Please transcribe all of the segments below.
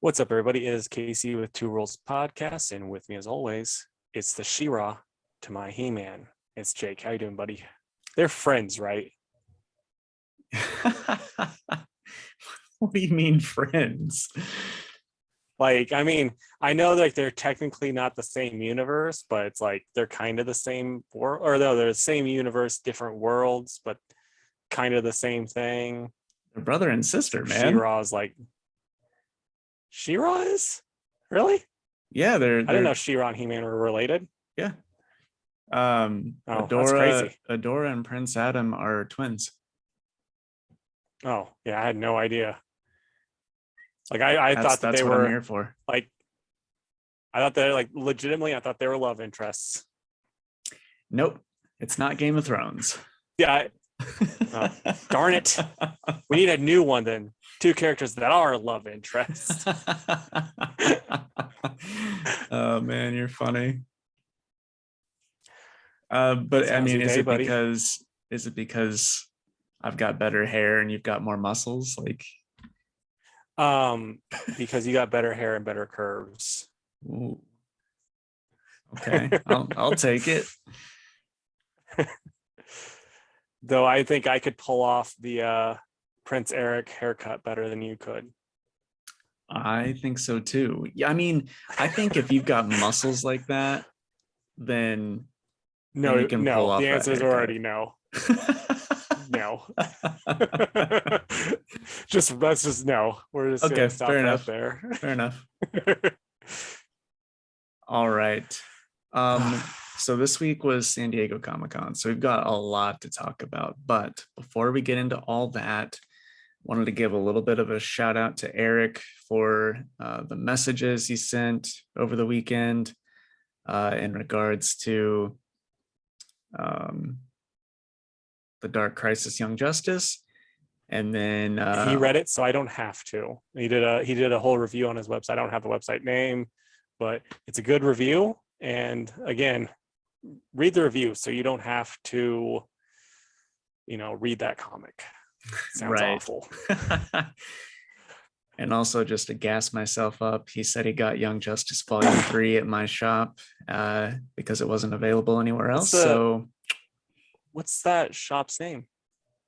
What's up, everybody? It is Casey with Two Rules Podcast, and with me, as always, it's the She-Ra to my He-Man. It's Jake. How you doing, buddy? They're friends, right? What do you mean, friends? I know like they're technically not the same universe, but it's like they're kind of the same world, or no, they're the same universe, different worlds, but kind of the same thing. They're brother and sister, man. She-Ra's like, She-Ra is? Really? Yeah, I didn't know She-Ra and He-Man were related. Yeah. That's crazy. Adora and Prince Adam are twins. Oh, yeah, I had no idea. Like I thought that that's they what were I'm here for. like, I thought they like legitimately, I thought they were love interests. Nope, it's not Game of Thrones. Yeah. Oh, darn it. We need a new one then. Two characters that are love interests. Oh man, you're funny. But Sounds I mean, your day, buddy. Is it because I've got better hair and you've got more muscles? Like, because you got better hair and better curves. ooh. Okay, I'll take it. Though I think I could pull off the Prince Eric haircut better than you could. I think so too. Yeah, I mean, I think if you've got muscles like that, then you can pull off the that answer is haircut. already no. No. Let's just no. We're just okay, gonna stop fair right enough. there. Fair enough. All right. So this week was San Diego Comic-Con, so we've got a lot to talk about. But before we get into all that, wanted to give a little bit of a shout out to Eric for the messages he sent over the weekend in regards to the Dark Crisis Young Justice. And then he read it, so I don't have to. He did a whole review on his website. I don't have the website name, but it's a good review. And again, read the review so you don't have to, read that comic. It sounds awful. And also, just to gas myself up, he said he got Young Justice Volume 3 at my shop because it wasn't available anywhere else. What's that shop's name?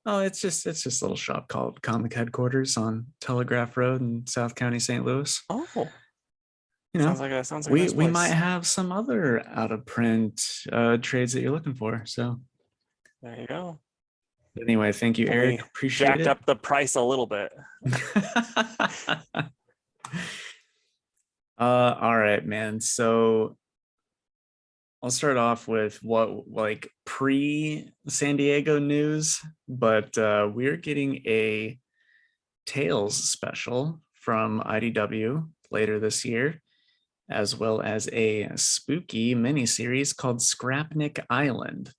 Oh, it's just a little shop called Comic Headquarters on Telegraph Road in South County, St. Louis. Oh, sounds like a nice we place. might have some other out of print trades that you're looking for. So there you go. Anyway, thank you, Eric. Appreciate it. Jacked up the price a little bit. All right, man. So I'll start off with what like pre-San Diego news, but we're getting a Tales special from IDW later this year, as well as a spooky miniseries called Scrapnik Island.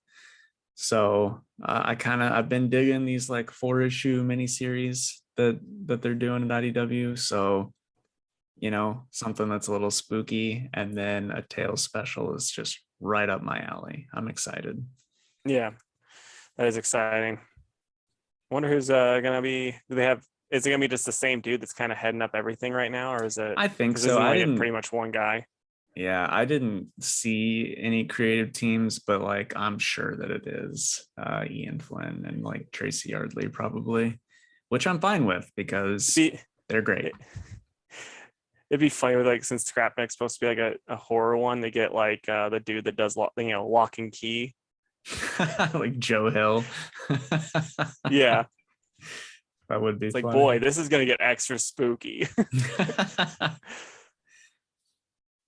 So I've been digging these like 4-issue miniseries that they're doing at IDW. So, something that's a little spooky, and then a Tales special is just right up my alley. I'm excited. Yeah, that is exciting. I wonder who's gonna be. Is it gonna be just the same dude that's kind of heading up everything right now, or is it? I think so. I didn't pretty much one guy. Yeah, I didn't see any creative teams, but like I'm sure that it is Ian Flynn and like Tracy Yardley probably, which I'm fine with because they're great. It'd be funny with like, since Scrapnik's supposed to be like a horror one, they get like the dude that does Lock and Key, like Joe Hill. Yeah, that would be. It's like, boy, this is gonna get extra spooky.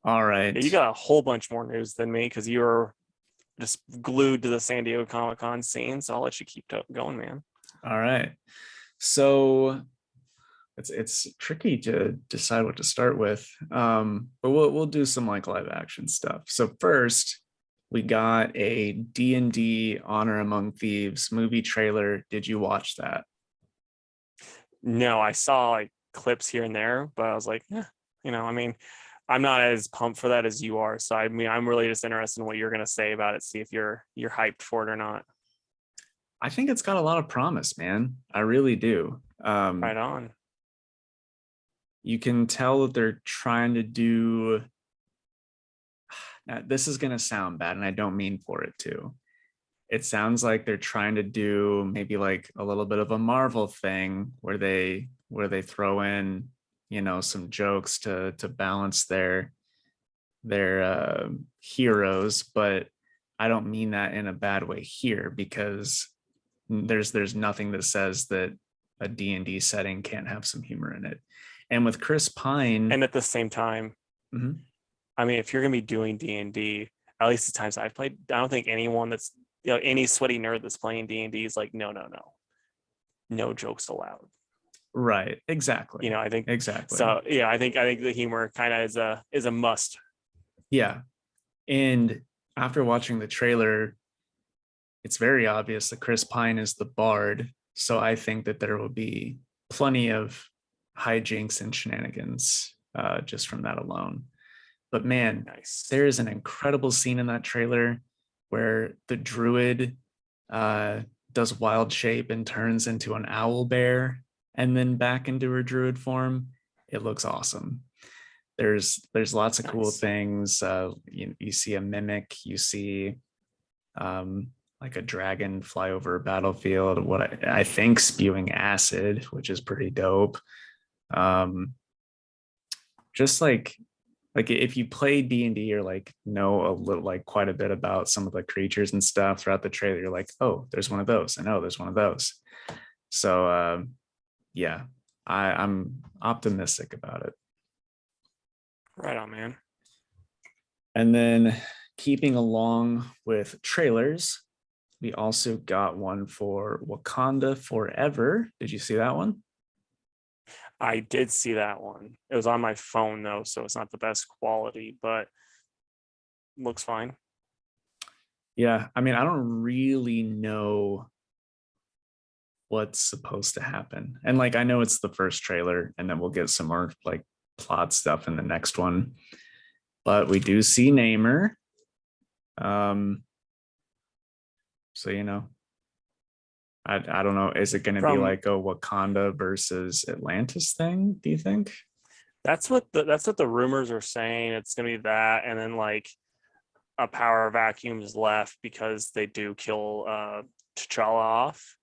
All right. Yeah, you got a whole bunch more news than me because you're just glued to the San Diego Comic-Con scene. So I'll let you keep going, man. All right. So it's tricky to decide what to start with, but we'll do some like live action stuff. So first, we got a D&D Honor Among Thieves movie trailer. Did you watch that? No, I saw like clips here and there, but I was like, I'm not as pumped for that as you are. So I'm really just interested in what you're gonna say about it. See if you're hyped for it or not. I think it's got a lot of promise, man. I really do. Right on. you can tell that they're trying to do, now, this is going to sound bad and I don't mean for it to. It sounds like they're trying to do maybe like a little bit of a Marvel thing where they throw in, you know, some jokes to balance their heroes, but I don't mean that in a bad way here, because there's nothing that says that a D&D setting can't have some humor in it. And with Chris Pine, And at the same time, Mhm. I mean, if you're gonna be doing D&D, at least the times I've played, I don't think anyone that's, you know, any sweaty nerd that's playing D&D is like, no jokes allowed. Right, exactly. You know, I think Exactly. so. Yeah, I think the humor kind of is a must. Yeah. And after watching the trailer, it's very obvious that Chris Pine is the bard. So I think that there will be plenty of hijinks and shenanigans just from that alone. But man, Nice. there is an incredible scene in that trailer where the druid does wild shape and turns into an owl bear and then back into her druid form. It looks awesome. There's lots of cool Nice. things. You see a mimic, you see like a dragon fly over a battlefield, what I think spewing acid, which is pretty dope. Just like if you play D&D or like know a little, like quite a bit about some of the creatures and stuff throughout the trailer, you're like, oh, there's one of those. I know there's one of those. So yeah, I'm optimistic about it. Right on, man. And then keeping along with trailers, we also got one for Wakanda Forever. Did you see that one? I did see that one. It was on my phone though, so it's not the best quality, but looks fine. Yeah, I mean, I don't really know what's supposed to happen. And like I know it's the first trailer, and then we'll get some more like plot stuff in the next one. But we do see Namor. So you know, I don't know. Is it going to be From like a Wakanda versus Atlantis thing? Do you think? that's what the rumors are saying. It's gonna be that, and then like a power vacuum is left because they do kill T'Challa off.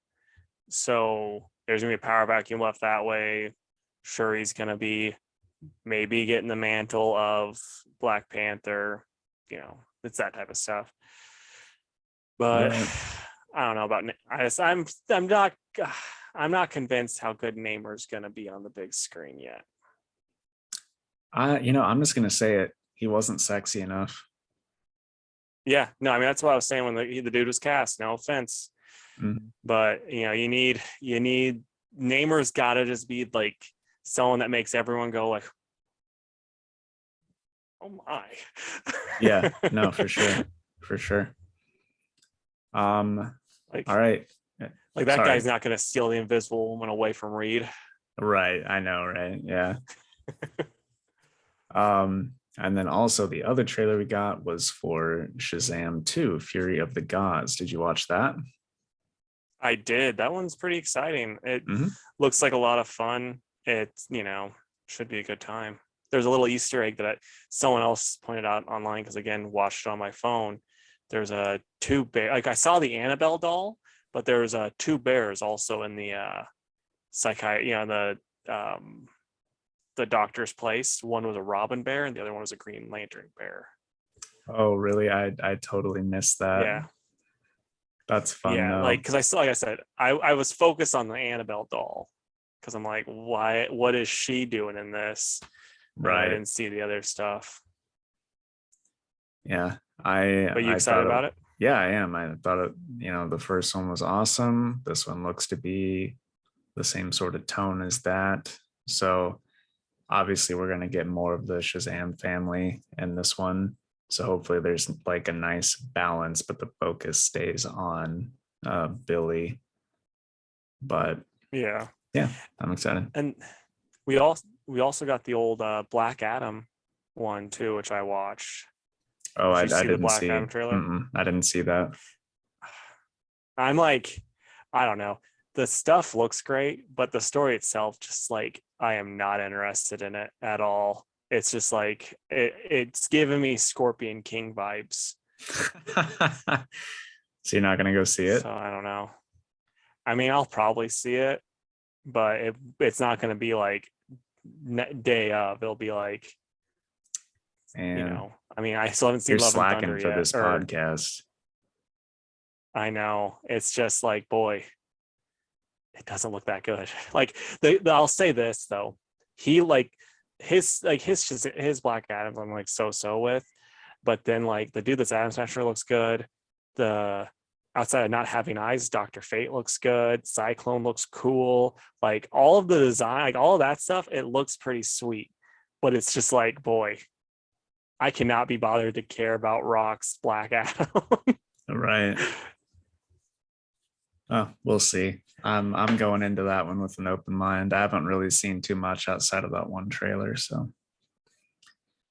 So there's gonna be a power vacuum left that way. Shuri's gonna be maybe getting the mantle of Black Panther. You know, it's that type of stuff. But Right. I don't know about. I'm not convinced how good Namor's gonna be on the big screen yet. I'm just gonna say it. He wasn't sexy enough. Yeah, no, I mean that's what I was saying when the dude was cast. No offense, Mhm. but you know, you need Namor's got to just be like someone that makes everyone go like, oh my. Yeah, no, for sure. For sure. Like All right. like that Sorry. guy's not going to steal the Invisible Woman away from Reed. Right. I know, right? Yeah. And then also the other trailer we got was for Shazam 2, Fury of the Gods. Did you watch that? I did. That one's pretty exciting. It Mhm. looks like a lot of fun. It's, you know, should be a good time. There's a little Easter egg that someone else pointed out online because again, watched it on my phone. There's a two bear. Like I saw the Annabelle doll, but there's two bears also in the the doctor's place. One was a robin bear and the other one was a Green Lantern bear. Oh, really? I totally missed that. Yeah. That's fun Yeah. Like, though. cause I saw, like I said, I was focused on the Annabelle doll because I'm like, what is she doing in this? And I Right. didn't see the other stuff. Yeah. But you I excited thought about it? yeah, I am. I thought it, the first one was awesome. This one looks to be the same sort of tone as that. So obviously we're going to get more of the Shazam family in this one. So hopefully there's like a nice balance, but the focus stays on Billy. But Yeah. yeah, I'm excited. And we also got the old Black Adam one too, which I watched. Oh, Did you I see the didn't Black see. Adam trailer? I didn't see that. I'm like, I don't know. the stuff looks great, but the story itself, just like, I am not interested in it at all. It's just like it's giving me Scorpion King vibes. So you're not gonna go see it? So I don't know. I mean, I'll probably see it, but it's not going to be like day of. It'll be like, And I mean, I still haven't seen you're Love and slacking Thunder for yet. this podcast. I know. It's just like, boy, it doesn't look that good. Like I'll say this though. He like his Black Adam, I'm like so with. But then like the dude that's Atom Smasher looks good. The outside of not having eyes, Dr. Fate looks good. Cyclone looks cool. Like all of the design, like all of that stuff, it looks pretty sweet. But it's just like, boy, I cannot be bothered to care about Rock's Black Adam. Right. Oh, we'll see. I'm going into that one with an open mind. I haven't really seen too much outside of that one trailer, so.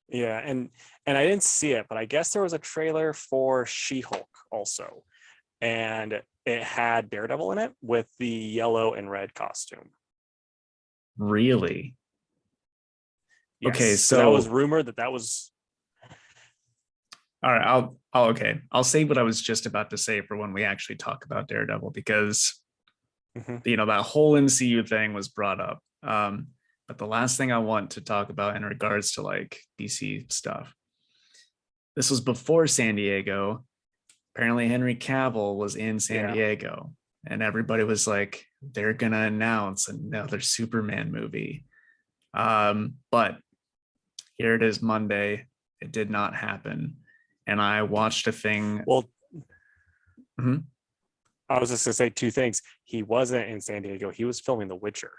Yeah, and I didn't see it, but I guess there was a trailer for She-Hulk also, and it had Daredevil in it with the yellow and red costume. Really? Yes, okay, so that was rumored that was. All right, I'll say what I was just about to say for when we actually talk about Daredevil, because that whole MCU thing was brought up. But the last thing I want to talk about in regards to like DC stuff, this was before San Diego. Apparently Henry Cavill was in San Diego, and everybody was like, they're gonna announce another Superman movie. But here it is Monday. It did not happen. And I watched a thing. Well, I was just gonna say two things. He wasn't in San Diego. He was filming The Witcher.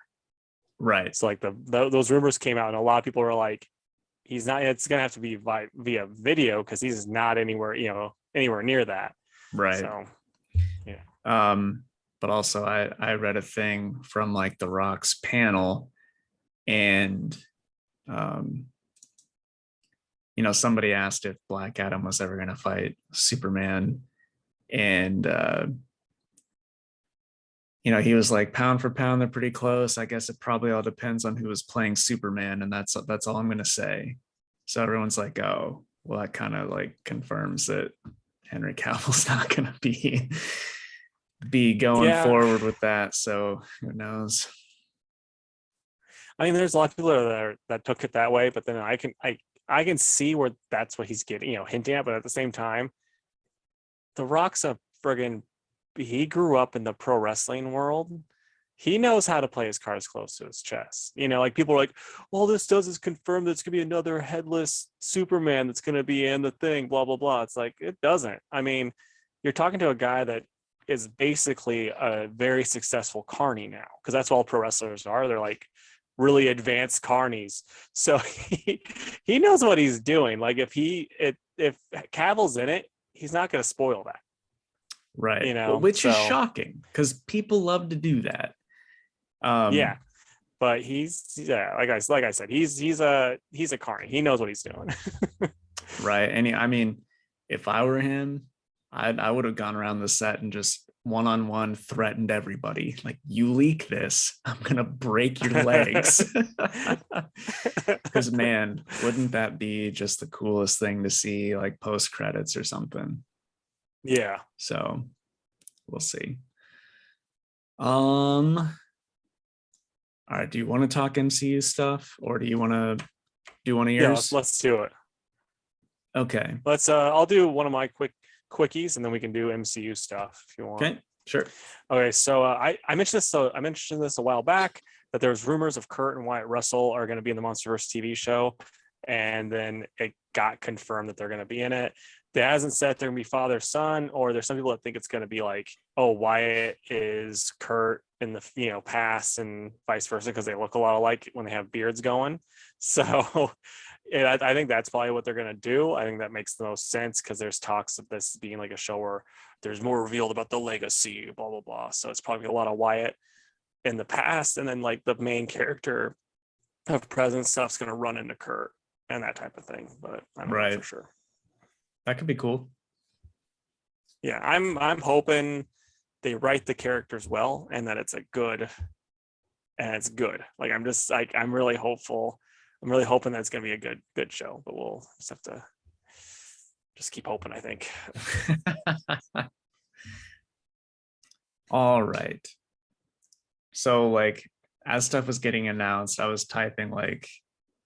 Right. So like those rumors came out, and a lot of people were like, he's not. It's gonna have to be via video because he's not anywhere near that. Right. So yeah. But also I read a thing from like The Rock's panel, and somebody asked if Black Adam was ever going to fight Superman, and he was like, pound for pound, they're pretty close. I guess it probably all depends on who was playing Superman, and that's all I'm going to say. So everyone's like, oh, well, that kind of like confirms that Henry Cavill's not going to be going forward with that. So who knows? I mean, there's a lot of people that took it that way, but then I can see where that's what he's getting, hinting at. But at the same time, The Rock's he grew up in the pro wrestling world. He knows how to play his cards close to his chest. Like people are like, all this does is confirm that it's gonna be another headless Superman that's gonna be in the thing, blah, blah, blah. It's like, it doesn't. I mean, you're talking to a guy that is basically a very successful carny now, because that's what all pro wrestlers are. They're like really advanced carnies. So he knows what he's doing. Like if Cavill's in it, he's not going to spoil that. Right. Which is shocking because people love to do that. Yeah. But like I said, he's a carny. He knows what he's doing. Right. And I mean, if I were him, I would have gone around the set and just one-on-one threatened everybody. Like, you leak this, I'm gonna break your legs. Because man, wouldn't that be just the coolest thing to see, like post credits or something? Yeah. So we'll see. All right, do you want to talk MCU stuff, or do you want to do one of yours? Yeah, let's do it. Okay. I'll do one of my quickies, and then we can do MCU stuff if you want. Okay, sure. Okay, so I mentioned this. So I mentioned this a while back, that there's rumors of Kurt and Wyatt Russell are going to be in the MonsterVerse TV show, and then it got confirmed that they're going to be in it. It hasn't said they're going to be father son, or there's some people that think it's going to be like, oh, Wyatt is Kurt in the past and vice versa, because they look a lot alike when they have beards going. So I think that's probably what they're going to do. I think that makes the most sense, because there's talks of this being like a show where there's more revealed about the legacy, blah, blah, blah. So it's probably a lot of Wyatt in the past, and then like the main character of present stuff's going to run into Kurt and that type of thing. But I don't know for sure. That could be cool. Yeah, I'm hoping they write the characters well and that it's good. Like I'm just like I'm really hopeful. I'm really hoping that it's going to be a good show, but we'll just have to just keep hoping, I think. All right. So like as stuff was getting announced, I was typing like,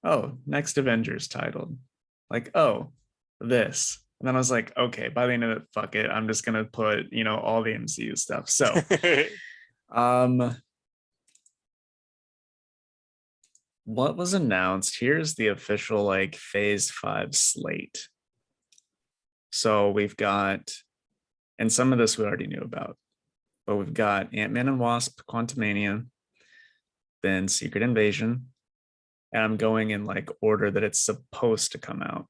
oh, next Avengers titled. Like, oh, this. And then I was like, okay, by the end of it, fuck it. I'm just gonna put, all the MCU stuff. So what was announced? Here's the official like phase 5 slate. So we've got, and some of this we already knew about, but we've got Ant-Man and Wasp, Quantumania, then Secret Invasion, and I'm going in like order that it's supposed to come out.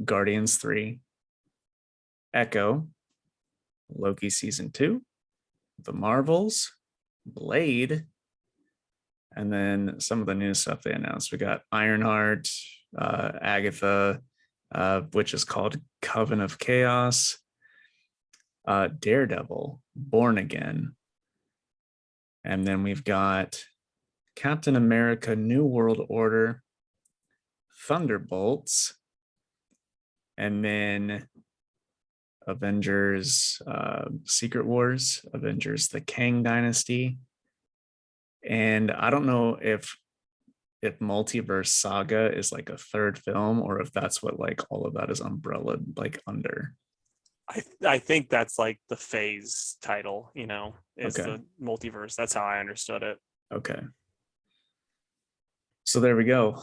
Guardians 3, Echo, Loki season 2, The Marvels, Blade, and then some of the new stuff they announced. We got Ironheart, Agatha, which is called Coven of Chaos, Daredevil, Born Again, and then we've got Captain America, New World Order, Thunderbolts, and then Avengers, Secret Wars, Avengers, the Kang Dynasty. And I don't know if Multiverse Saga is like a third film or if that's what like all of that is umbrella like under. I think that's like the phase title, is Okay. the multiverse. That's how I understood it. Okay. So there we go.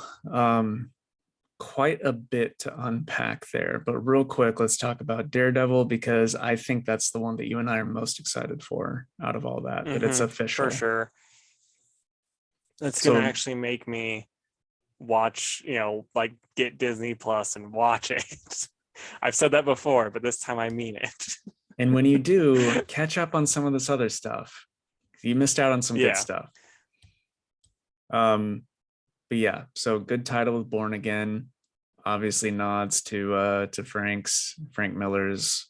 Quite a bit to unpack there, but real quick, let's talk about Daredevil because I think that's the one that you and I are most excited for out of all that it's official. For sure. That's going to actually make me watch, like get Disney Plus and watch it. I've said that before, but this time I mean it. And when you do, catch up on some of this other stuff. You missed out on some good stuff. But yeah, so good title with Born Again. Obviously nods to Frank Miller's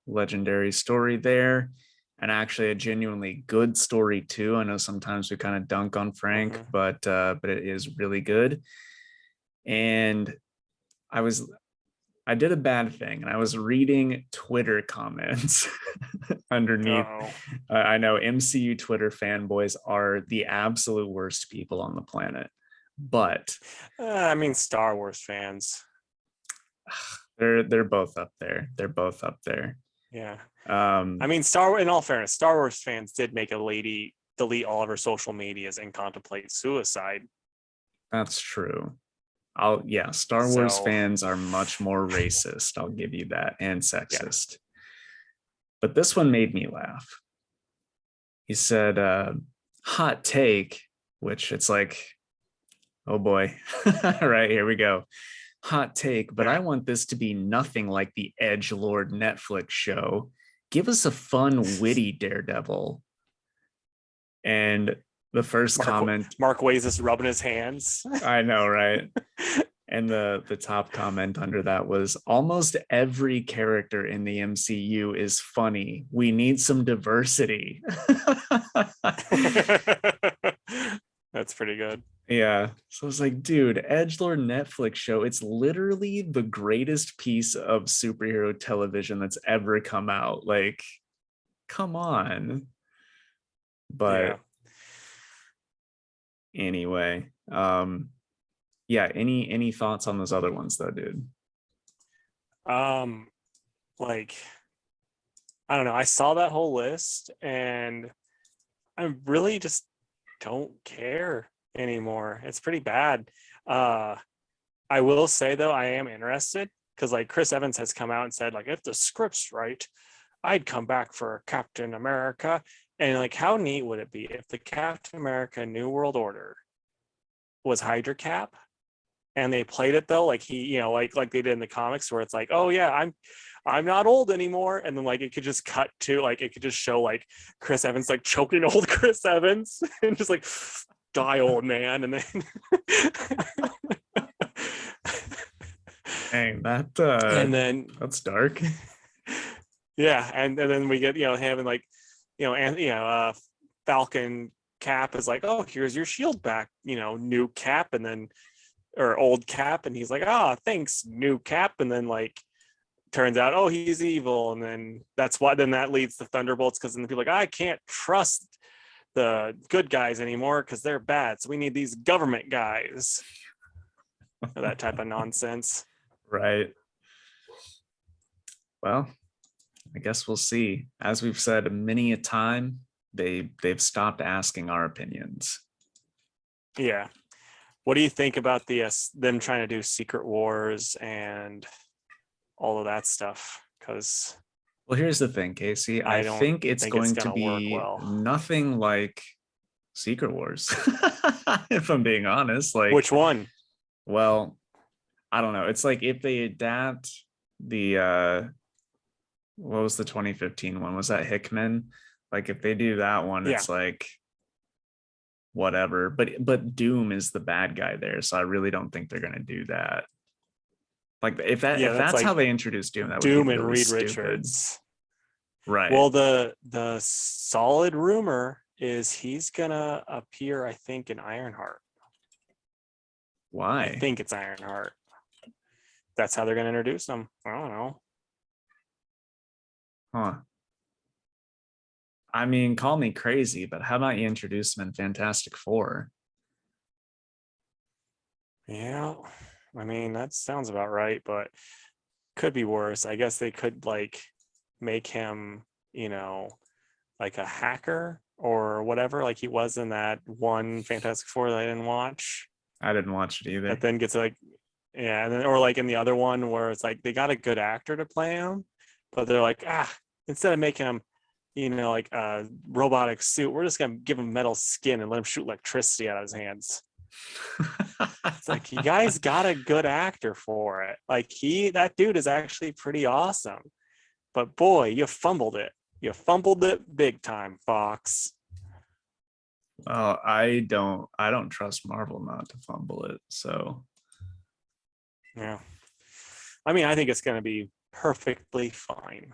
legendary story there. And actually a genuinely good story too. I know sometimes we kind of dunk on Frank, but it is really good. And I did a bad thing and I was reading Twitter comments underneath. I know MCU Twitter fanboys are the absolute worst people on the planet, but I mean, Star Wars fans, they're both up there. Yeah. I mean, in all fairness, Star Wars fans did make a lady delete all of her social medias and contemplate suicide. That's true. Star Wars fans are much more racist. I'll give you that, and sexist. Yeah. But this one made me laugh. He said, hot take, which it's like, oh boy. All right, here we go. Hot take, but I want this to be nothing like the edgelord Netflix show. Give us a fun, witty Daredevil. And the first comment, Mark Waze is rubbing his hands. I know, right? And the top comment under that was, almost every character in the MCU is funny. We need some diversity. That's pretty good. Yeah. So I was like, dude, edgelord Netflix show, it's literally the greatest piece of superhero television that's ever come out. Like, come on. But anyway, any thoughts on those other ones though, dude? Like, I don't know. I saw that whole list and I really just don't care anymore. It's pretty bad. I will say though, I am interested because like Chris Evans has come out and said like, if the script's right, I'd come back for Captain America. And like, how neat would it be if the Captain America New World Order was Hydra Cap and they played it though, like he, like they did in the comics where it's like, oh yeah, I'm not old anymore. And then like, it could just cut to like, it could just show like Chris Evans, like choking old Chris Evans and just like, die old man. And then dang, that's dark. Yeah, and then we get him and like and Falcon Cap is like, oh, here's your shield back, new Cap, and then or old Cap, and he's like, ah, thanks, new Cap, and then like turns out, oh, he's evil, and then that's why then that leads to Thunderbolts, because then people are like, I can't trust the good guys anymore because they're bad, so we need these government guys. That type of nonsense. Right. Well, I guess we'll see. As we've said many a time, they've stopped asking our opinions. Yeah. What do you think about them trying to do Secret Wars and all of that stuff? Because well, here's the thing, Casey. I don't think it's think going it's to gonna work be well. nothing like Secret Wars. If I'm being honest. Like, which one? well, I don't know. It's like if they adapt the what was the 2015 one? Was that Hickman? Like if they do that one, Yeah. it's like whatever. But Doom is the bad guy there, so I really don't think they're gonna do that. Like if that's like how they introduce Doom, that would Doom be and really Reed stupid. Richards. Right. Well, the solid rumor is he's gonna appear, I think, in Ironheart. Why? I think it's Ironheart. That's how they're gonna introduce him. I don't know. Huh. I mean, call me crazy, but how about you introduce him in Fantastic Four? Yeah, I mean that sounds about right, but could be worse. I guess they could like make him, like a hacker or whatever, like he was in that one Fantastic Four that I didn't watch. I didn't watch it either. That then gets like, yeah, and then or like in the other one where it's like they got a good actor to play him, but they're like, instead of making him, like a robotic suit, we're just gonna give him metal skin and let him shoot electricity out of his hands. It's like, you guys got a good actor for it. Like that dude is actually pretty awesome, but boy, you fumbled it. You fumbled it big time, Fox. Well, I don't trust Marvel not to fumble it. So Yeah. I mean, I think it's going to be perfectly fine.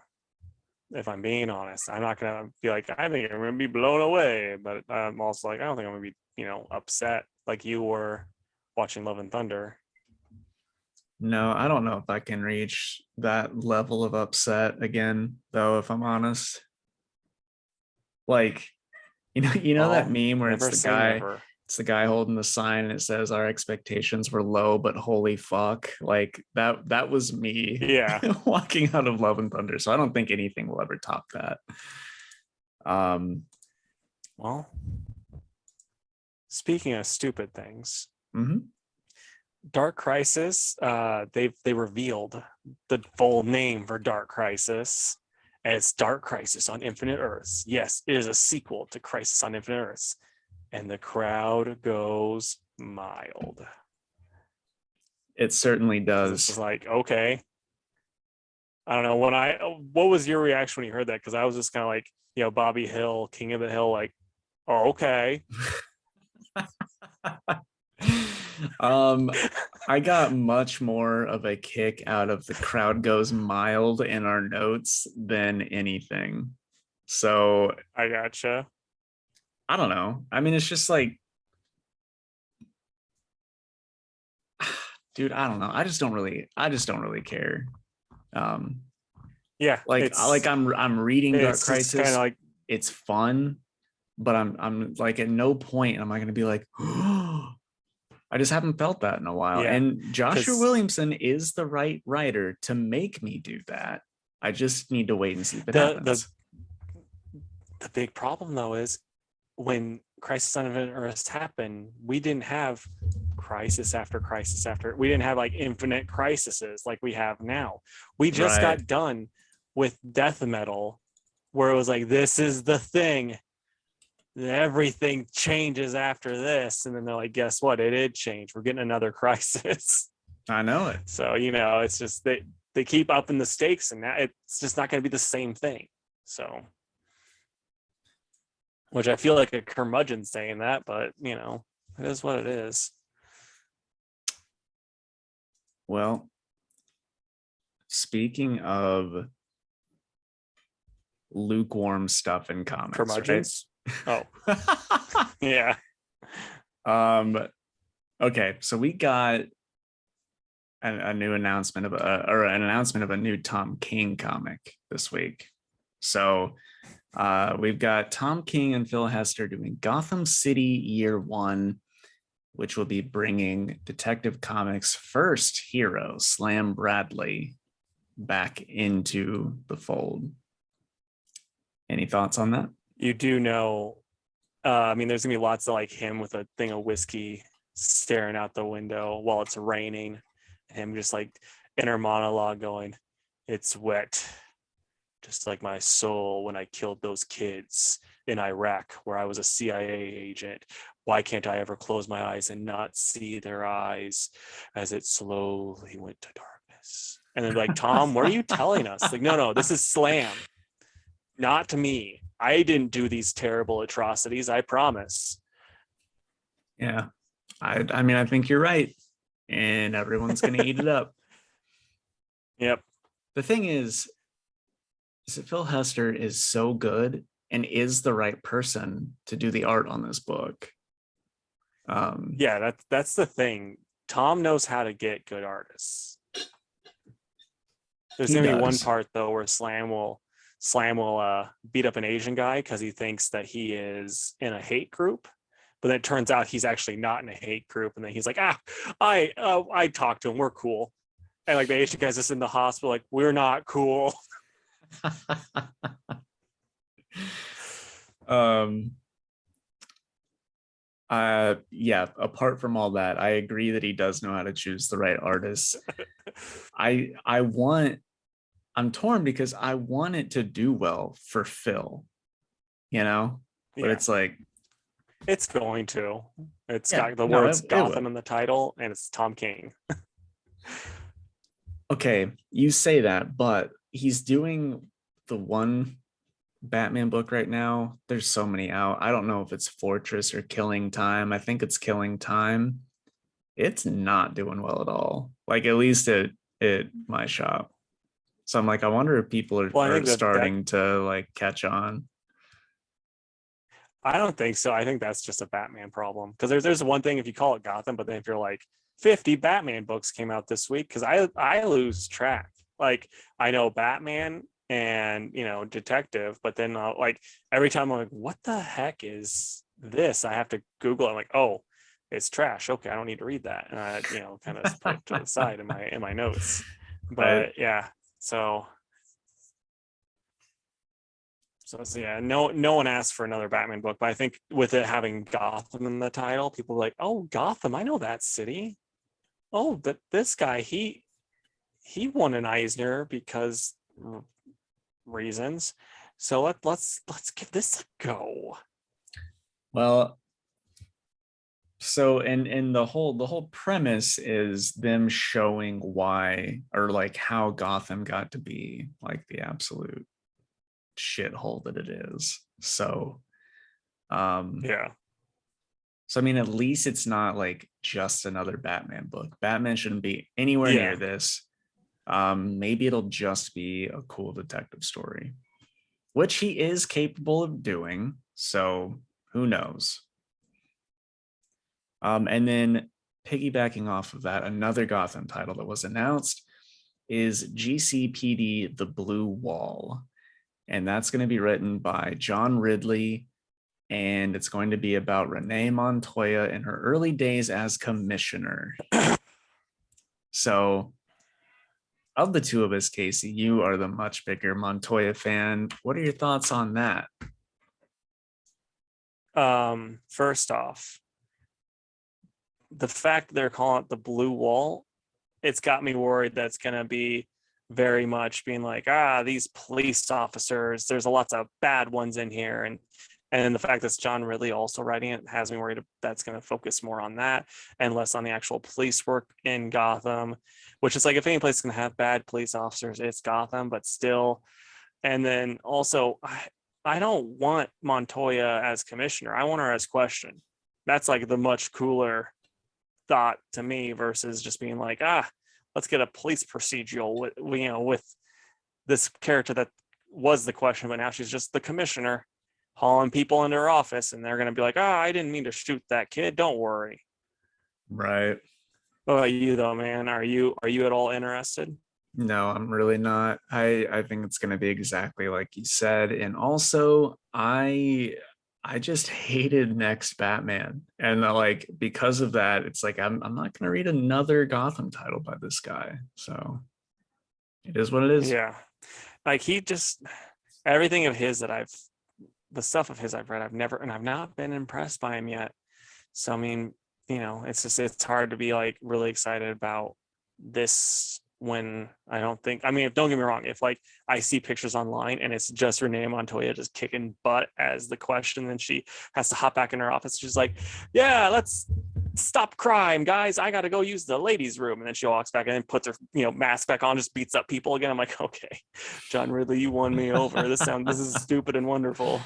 If I'm being honest, I'm not going to be like, I think I'm going to be blown away, but I'm also like, I don't think I'm going to be, upset like you were watching Love and Thunder. no, I don't know if I can reach that level of upset again, though, if I'm honest. Like, Well, that meme where never say never. it's the guy holding the sign and it says our expectations were low, but holy fuck. Like that was me Yeah. walking out of Love and Thunder. So I don't think anything will ever top that. Well, speaking of stupid things, Dark Crisis, they revealed the full name for Dark Crisis. And it's Dark Crisis on Infinite Earths. Yes, it is a sequel to Crisis on Infinite Earths. And the crowd goes mild. It certainly does. This is like, okay. I don't know. What was your reaction when you heard that? Because I was just kind of like, Bobby Hill, King of the Hill, like, oh, okay. I got much more of a kick out of the crowd goes mild in our notes than anything. So I gotcha. I don't know. I mean, it's just like, dude, I don't know. I just don't really care. Yeah, I'm reading Dark it's Crisis. kind of like, it's fun, but I'm like at no point am I going to be like, oh, I just haven't felt that in a while. yeah, And Joshua Williamson is the right writer to make me do that. I just need to wait and see if it happens. The big problem though is when Crisis on Infinite Earths happened, we didn't have crisis after crisis after. We didn't have like infinite crises like we have now. We just got done with death metal, where it was like, this is the thing. Everything changes after this, and then they're like, guess what? It did change. We're getting another crisis. I know it. So it's just they keep upping the stakes, and now it's just not going to be the same thing. So, which I feel like a curmudgeon saying that, but it is what it is. Well, speaking of lukewarm stuff in comics, right? Curmudgeons. Oh, yeah. Okay, so we got a new announcement of an announcement of a new Tom King comic this week. So we've got Tom King and Phil Hester doing Gotham City Year One, which will be bringing Detective Comics' first hero, Slam Bradley, back into the fold. Any thoughts on that? You do know, I mean, there's gonna be lots of like him with a thing of whiskey staring out the window while it's raining, him just like inner monologue going, "It's wet, just like my soul when I killed those kids in Iraq where I was a CIA agent. Why can't I ever close my eyes and not see their eyes as it slowly went to darkness?" And then like, "Tom, what are you telling us?" Like, no, this is Slam, not to me. I didn't do these terrible atrocities, I promise. Yeah, I mean, I think you're right, and everyone's gonna eat it up. Yep. The thing is that Phil Hester is so good and is the right person to do the art on this book. Yeah, that's the thing. Tom knows how to get good artists. There's gonna be one part though where Slam will beat up an Asian guy because he thinks that he is in a hate group, but then it turns out he's actually not in a hate group, and then he's like, I talked to him, we're cool. And like the Asian guy's just in the hospital like, we're not cool. Yeah, apart from all that, I agree that he does know how to choose the right artists. I'm torn because I want it to do well for Phil, but Yeah. it's like, it's going to. It's got the no, words it Gotham will. in the title, and it's Tom King. Okay, you say that, but he's doing the one Batman book right now. There's so many out. I don't know if it's Fortress or Killing Time. I think it's Killing Time. It's not doing well at all. Like, at least at my shop. So I'm like, I wonder if people are, Well, I think that starting to like catch on. I don't think so. I think that's just a Batman problem, because there's one thing if you call it Gotham, but then if you're like 50 Batman books came out this week, because I lose track. Like, I know Batman and Detective, but then like every time I'm like, what the heck is this? I have to Google it. I'm like, oh, it's trash. Okay, I don't need to read that. And I kind of put it to the side in my notes. But Right. yeah, so yeah, no one asked for another Batman book, but I think with it having Gotham in the title, people are like, oh, Gotham, I know that city. Oh, but this guy, he won an Eisner because reasons. So let's give this a go. Well, so and the whole premise is them showing why, or like how Gotham got to be like the absolute shithole that it is. So Yeah. so I mean, at least it's not like just another Batman book. Batman shouldn't be anywhere near this. Maybe it'll just be a cool detective story, which he is capable of doing. So who knows? And then piggybacking off of that, another Gotham title that was announced is GCPD The Blue Wall. And that's going to be written by John Ridley. And it's going to be about Renee Montoya in her early days as commissioner. So, of the two of us, Casey, you are the much bigger Montoya fan. What are your thoughts on that? First off, the fact they're calling it the Blue Wall, it's got me worried that's going to be very much being like, these police officers, there's lots of bad ones in here. And the fact that John Ridley also writing it has me worried that's going to focus more on that and less on the actual police work in Gotham, which is like, if any place is going to have bad police officers, it's Gotham, but still. And then also, I don't want Montoya as commissioner. I want her as Question. That's like the much cooler thought to me versus just being like, let's get a police procedural with this character that was the question, but now she's just the commissioner hauling people into her office, and they're going to be like, "Oh, I didn't mean to shoot that kid. Don't worry." Right. What about you though, man? Are you at all interested? No, I'm really not. I think it's going to be exactly like you said. And also, I just hated Next Batman. And like because of that, it's like I'm not going to read another Gotham title by this guy. So it is what it is. Yeah. Like he just everything of his that the stuff of his I've read, I've not been impressed by him yet. So I mean, it's hard to be like really excited about this when don't get me wrong, if like I see pictures online and it's just Renee Montoya just kicking butt as the question, then she has to hop back in her office. She's like, "Yeah, let's stop crime, guys. I got to go use the ladies' room." And then she walks back and then puts her, mask back on, just beats up people again. I'm like, okay, John Ridley, you won me over. This is stupid and wonderful.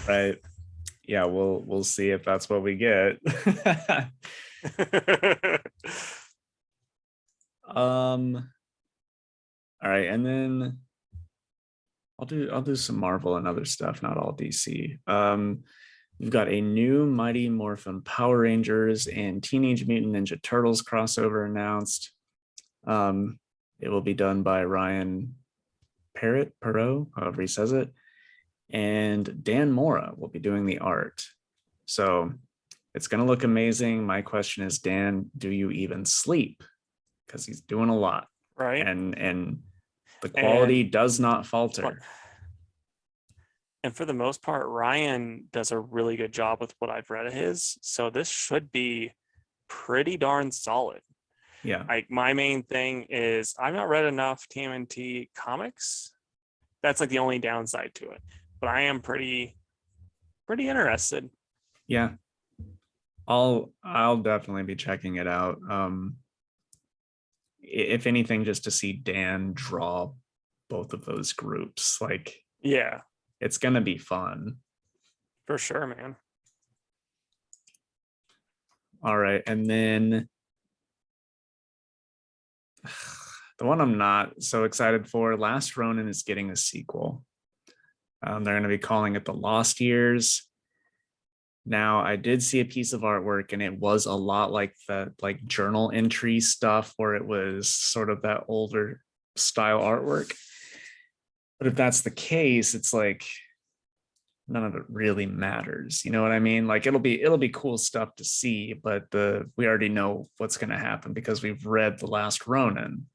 Right. Yeah, we'll see if that's what we get. All right, and then I'll do some Marvel and other stuff, not all DC. We've got a new Mighty Morphin Power Rangers and Teenage Mutant Ninja Turtles crossover announced. It will be done by Ryan Perot, however he says it, and Dan Mora will be doing the art. So it's going to look amazing. My question is, Dan, do you even sleep? Because he's doing a lot, right? And the quality does not falter. And for the most part, Ryan does a really good job with what I've read of his. So this should be pretty darn solid. Yeah. Like my main thing is I've not read enough TMNT comics. That's like the only downside to it. But I am pretty interested. Yeah. I'll definitely be checking it out. If anything, just to see Dan draw both of those groups, like, yeah, it's gonna be fun for sure, man. All right, and then the one I'm not so excited for, Last Ronin is getting a sequel. They're going to be calling it The Lost Years. Now, I did see a piece of artwork, and it was a lot like the journal entry stuff, where it was sort of that older style artwork. But if that's the case, it's like none of it really matters. You know what I mean? Like it'll be cool stuff to see, but we already know what's going to happen because we've read The Last Ronin.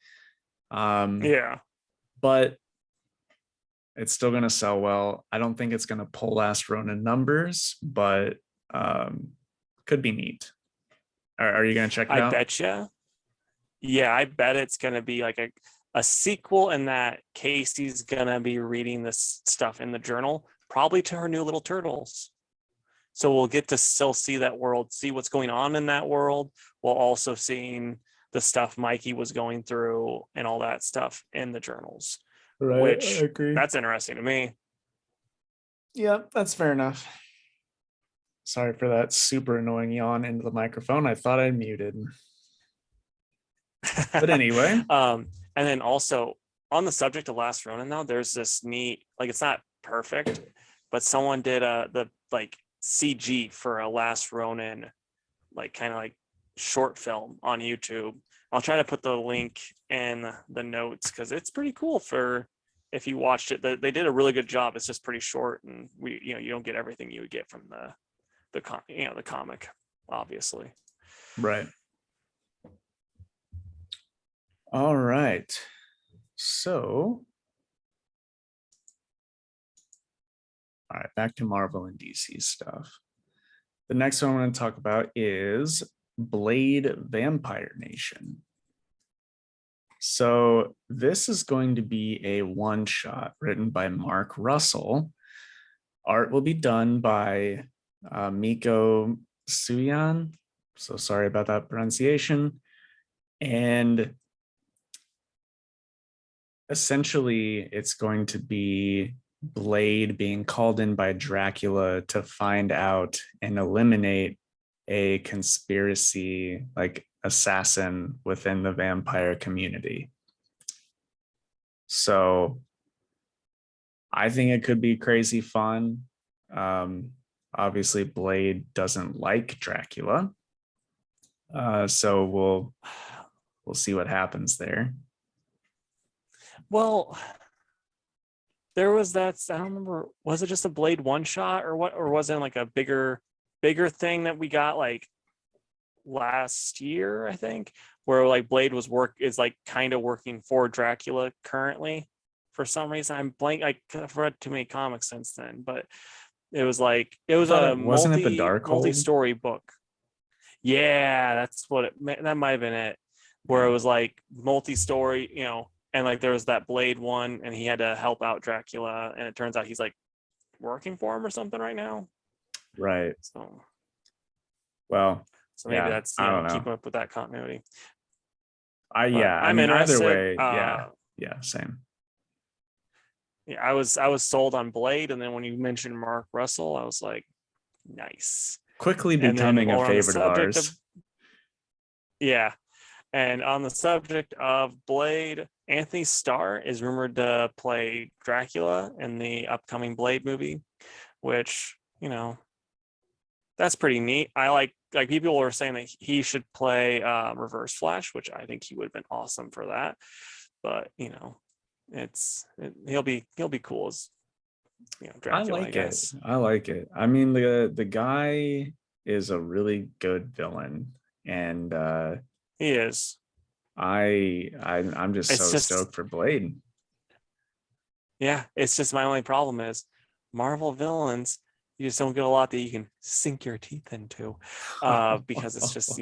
Yeah, but it's still going to sell well. I don't think it's going to pull Last Ronin numbers, but could be neat. Are you going to check it out? I bet you. Yeah, I bet it's going to be like a sequel in that Casey's going to be reading this stuff in the journal, probably to her new little turtles. So we'll get to still see that world, see what's going on in that world, while also seeing the stuff Mikey was going through and all that stuff in the journals. Right, which I agree. That's interesting to me. Yeah, that's fair enough. Sorry for that super annoying yawn into the microphone. I thought I muted. But anyway. And then also on the subject of Last Ronin, though, there's this neat, like it's not perfect, but someone did the CG for a Last Ronin, like kind of like short film on YouTube. I'll try to put the link in the notes because it's pretty cool for if you watched it. They did a really good job. It's just pretty short, and you don't get everything you would get from the comic, obviously. Right. All right. So, all right, back to Marvel and DC stuff. The next one I'm going to talk about is Blade Vampire Nation. So this is going to be a one-shot written by Mark Russell. Art will be done by Miko Suyan. So sorry about that pronunciation. And essentially, it's going to be Blade being called in by Dracula to find out and eliminate a conspiracy, like assassin within the vampire community. So I think it could be crazy fun. Obviously Blade doesn't like Dracula. So we'll see what happens there. Well, there was that, I don't remember, was it just a Blade one shot or what, or was it like a bigger thing that we got like last year, I think, where like Blade is like kind of working for Dracula currently for some reason. I'm blank. I've read too many comics since then, but it was a Wasn't it the Darkhold? multi-story book. Yeah, that's what that might have been it, where it was like multi-story, and like there was that Blade one, and he had to help out Dracula, and it turns out he's like working for him or something right now. Right. So Well, maybe that's I don't know. keeping up with that continuity. I I'm mean, either interested. way, same. Yeah, I was sold on Blade, and then when you mentioned Mark Russell, I was like, nice. Quickly And then becoming a on the favorite of subject ours. And on the subject of Blade, Anthony Starr is rumored to play Dracula in the upcoming Blade movie, which, that's pretty neat. I like people were saying that he should play Reverse Flash, which I think he would have been awesome for that. But, he'll be cool as Dracula, I guess. I like it. I mean, the guy is a really good villain, and He is. I'm just It's so stoked for Blade. Yeah, it's just my only problem is Marvel villains, you just don't get a lot that you can sink your teeth into, because it's just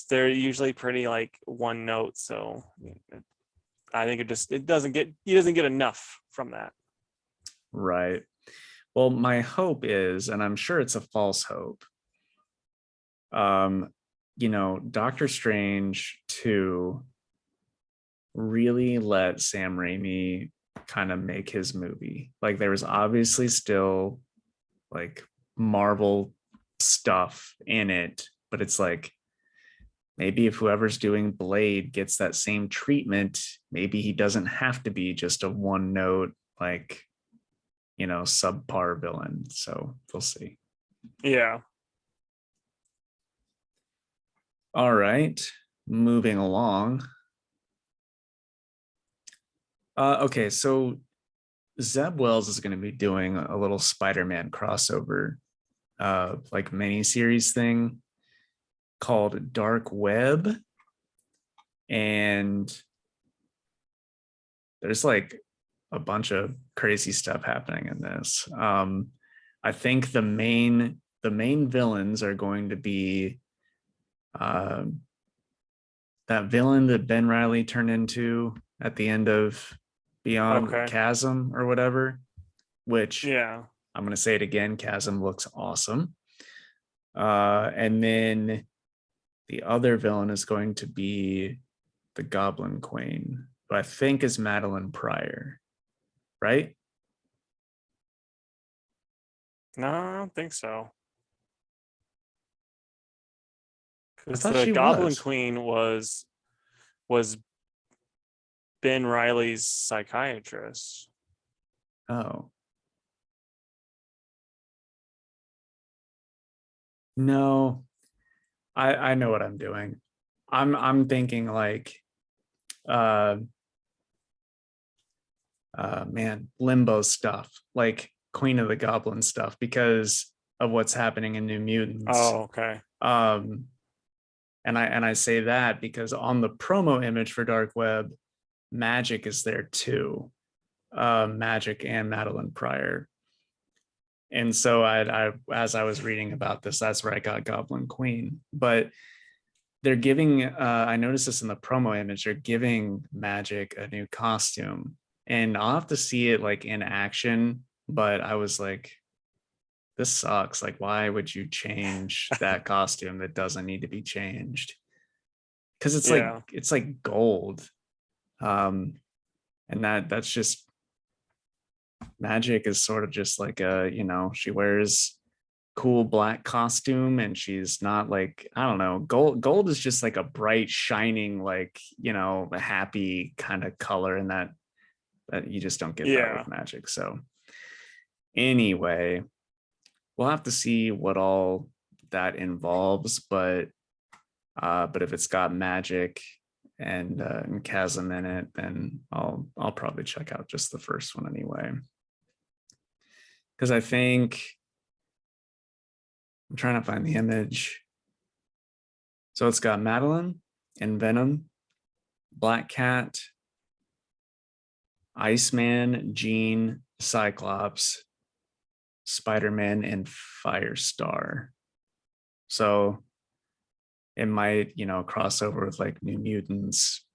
they're usually pretty like one note. So I think he doesn't get enough from that. Right. Well, my hope is, and I'm sure it's a false hope, Doctor Strange 2 really let Sam Raimi kind of make his movie. Like there was obviously still like Marvel stuff in it, but it's like maybe if whoever's doing Blade gets that same treatment, maybe he doesn't have to be just a one note, like, subpar villain. So we'll see. Yeah. All right, moving along. Okay, so Zeb Wells is going to be doing a little Spider-Man crossover, like mini-series thing called Dark Web, and there's like a bunch of crazy stuff happening in this. I think the main villains are going to be that villain that Ben Reilly turned into at the end of Beyond Chasm or whatever, which I'm going to say it again, Chasm looks awesome. And then the other villain is going to be the Goblin Queen, who I think is Madeline Pryor, right? No, I don't think so. Because the Goblin Queen was Ben Reilly's psychiatrist. Oh. No, I know what I'm doing. I'm thinking like Limbo stuff, like Queen of the Goblin stuff, because of what's happening in New Mutants. Oh, okay. And I say that because on the promo image for Dark Web, Magic is there too. Magic and Madeline Pryor. And so I as I was reading about this, that's where I got Goblin Queen. But they're giving, I noticed this in the promo image, they're giving Magic a new costume. And I'll have to see it like in action. But I was like, this sucks. Like, why would you change that costume that doesn't need to be changed? Because it's like gold. And that's just, Magic is sort of just like she wears cool black costume and she's not like, I don't know, gold is just like a bright shining, like, a happy kind of color, and That you just don't get that Yeah. with Magic. So anyway, we'll have to see what all that involves, but if it's got Magic and Chasm in it, then I'll probably check out just the first one anyway. Because I think I'm trying to find the image. So it's got Madeline and Venom, Black Cat, Iceman, Jean, Cyclops, Spider-Man, and Firestar. So it might, cross over with like New Mutants,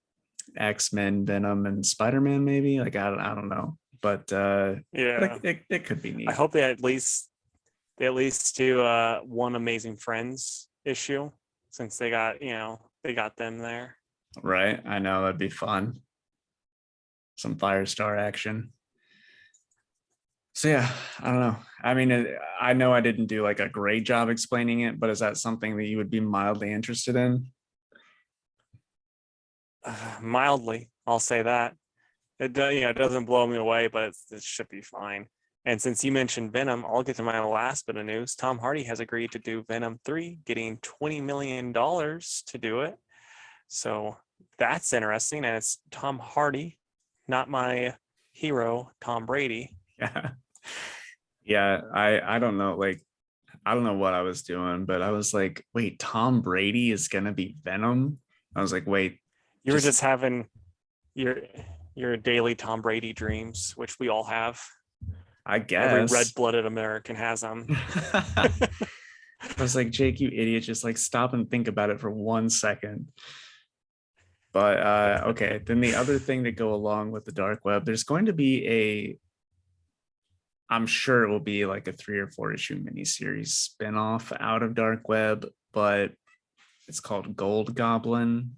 X-Men, Venom, and Spider-Man, maybe. Like I don't know, but Yeah. it could be neat. I hope they at least do one Amazing Friends issue, since they got them there. Right, I know that'd be fun. Some Firestar action. So yeah, I don't know. I mean, I know I didn't do like a great job explaining it, but is that something that you would be mildly interested in? Mildly, I'll say that. It doesn't blow me away, but it should be fine. And since you mentioned Venom, I'll get to my last bit of news. Tom Hardy has agreed to do Venom 3, getting $20 million to do it. So that's interesting. And it's Tom Hardy, not my hero, Tom Brady. Yeah. Yeah, I don't know. Like, I don't know what I was doing, but I was like, wait, Tom Brady is gonna be Venom? I was like, wait. You were just having your daily Tom Brady dreams, which we all have. I guess every red-blooded American has them. I was like, Jake, you idiot, just like stop and think about it for 1 second. But okay, then the other thing to go along with the dark web, there's going to be I'm sure it will be like a 3 or 4 issue miniseries spinoff out of dark web, but it's called Gold Goblin,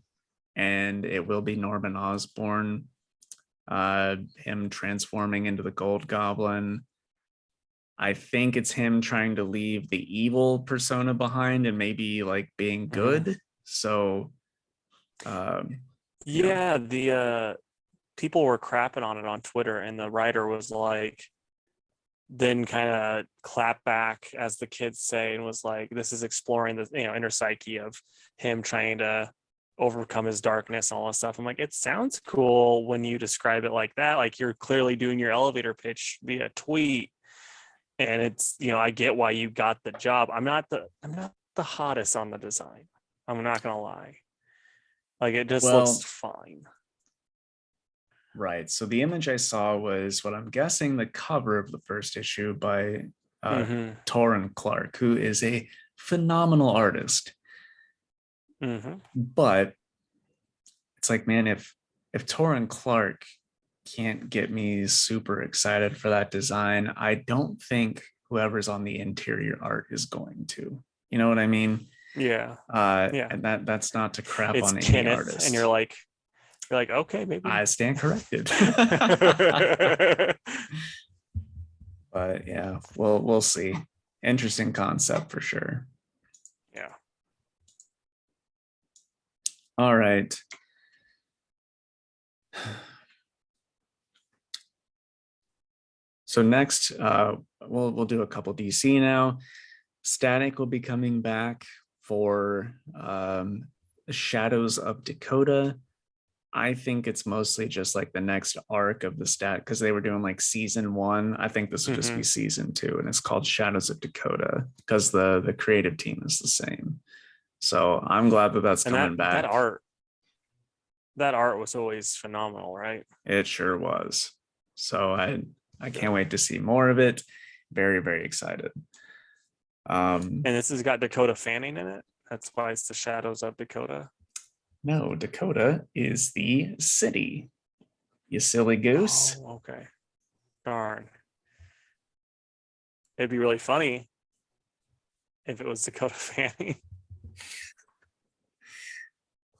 and it will be Norman Osborn, him transforming into the Gold Goblin. I think it's him trying to leave the evil persona behind and maybe like being good. So yeah, the people were crapping on it on Twitter, and the writer was like, then kind of clap back, as the kids say, and was like, this is exploring the inner psyche of him trying to overcome his darkness and all that stuff. I'm like, it sounds cool when you describe it like that, like you're clearly doing your elevator pitch via tweet. And it's, I get why you got the job. I'm not the hottest on the design, I'm not gonna lie. Like, it just looks fine. Right. So the image I saw was what I'm guessing the cover of the first issue by Torrin Clark, who is a phenomenal artist. But it's like, man, if Torrin Clark can't get me super excited for that design, I don't think whoever's on the interior art is going to. You know what I mean? Yeah. And that's not to crap it's on Kenneth, any artist. And you're like, okay, maybe. I stand corrected. But yeah, we'll see. Interesting concept for sure. Yeah. All right. So next, we'll do a couple DC now. Static will be coming back for Shadows of Dakota. I think it's mostly just like the next arc of the stat, because they were doing like season 1. I think this will just be season 2, and it's called Shadows of Dakota because the creative team is the same. So I'm glad that that's coming back. That art was always phenomenal, right? It sure was. So I can't wait to see more of it. Very, very excited. And this has got Dakota Fanning in it. That's why it's the Shadows of Dakota. No, Dakota is the city. You silly goose. Oh, okay. Darn. It'd be really funny if it was Dakota Fanning.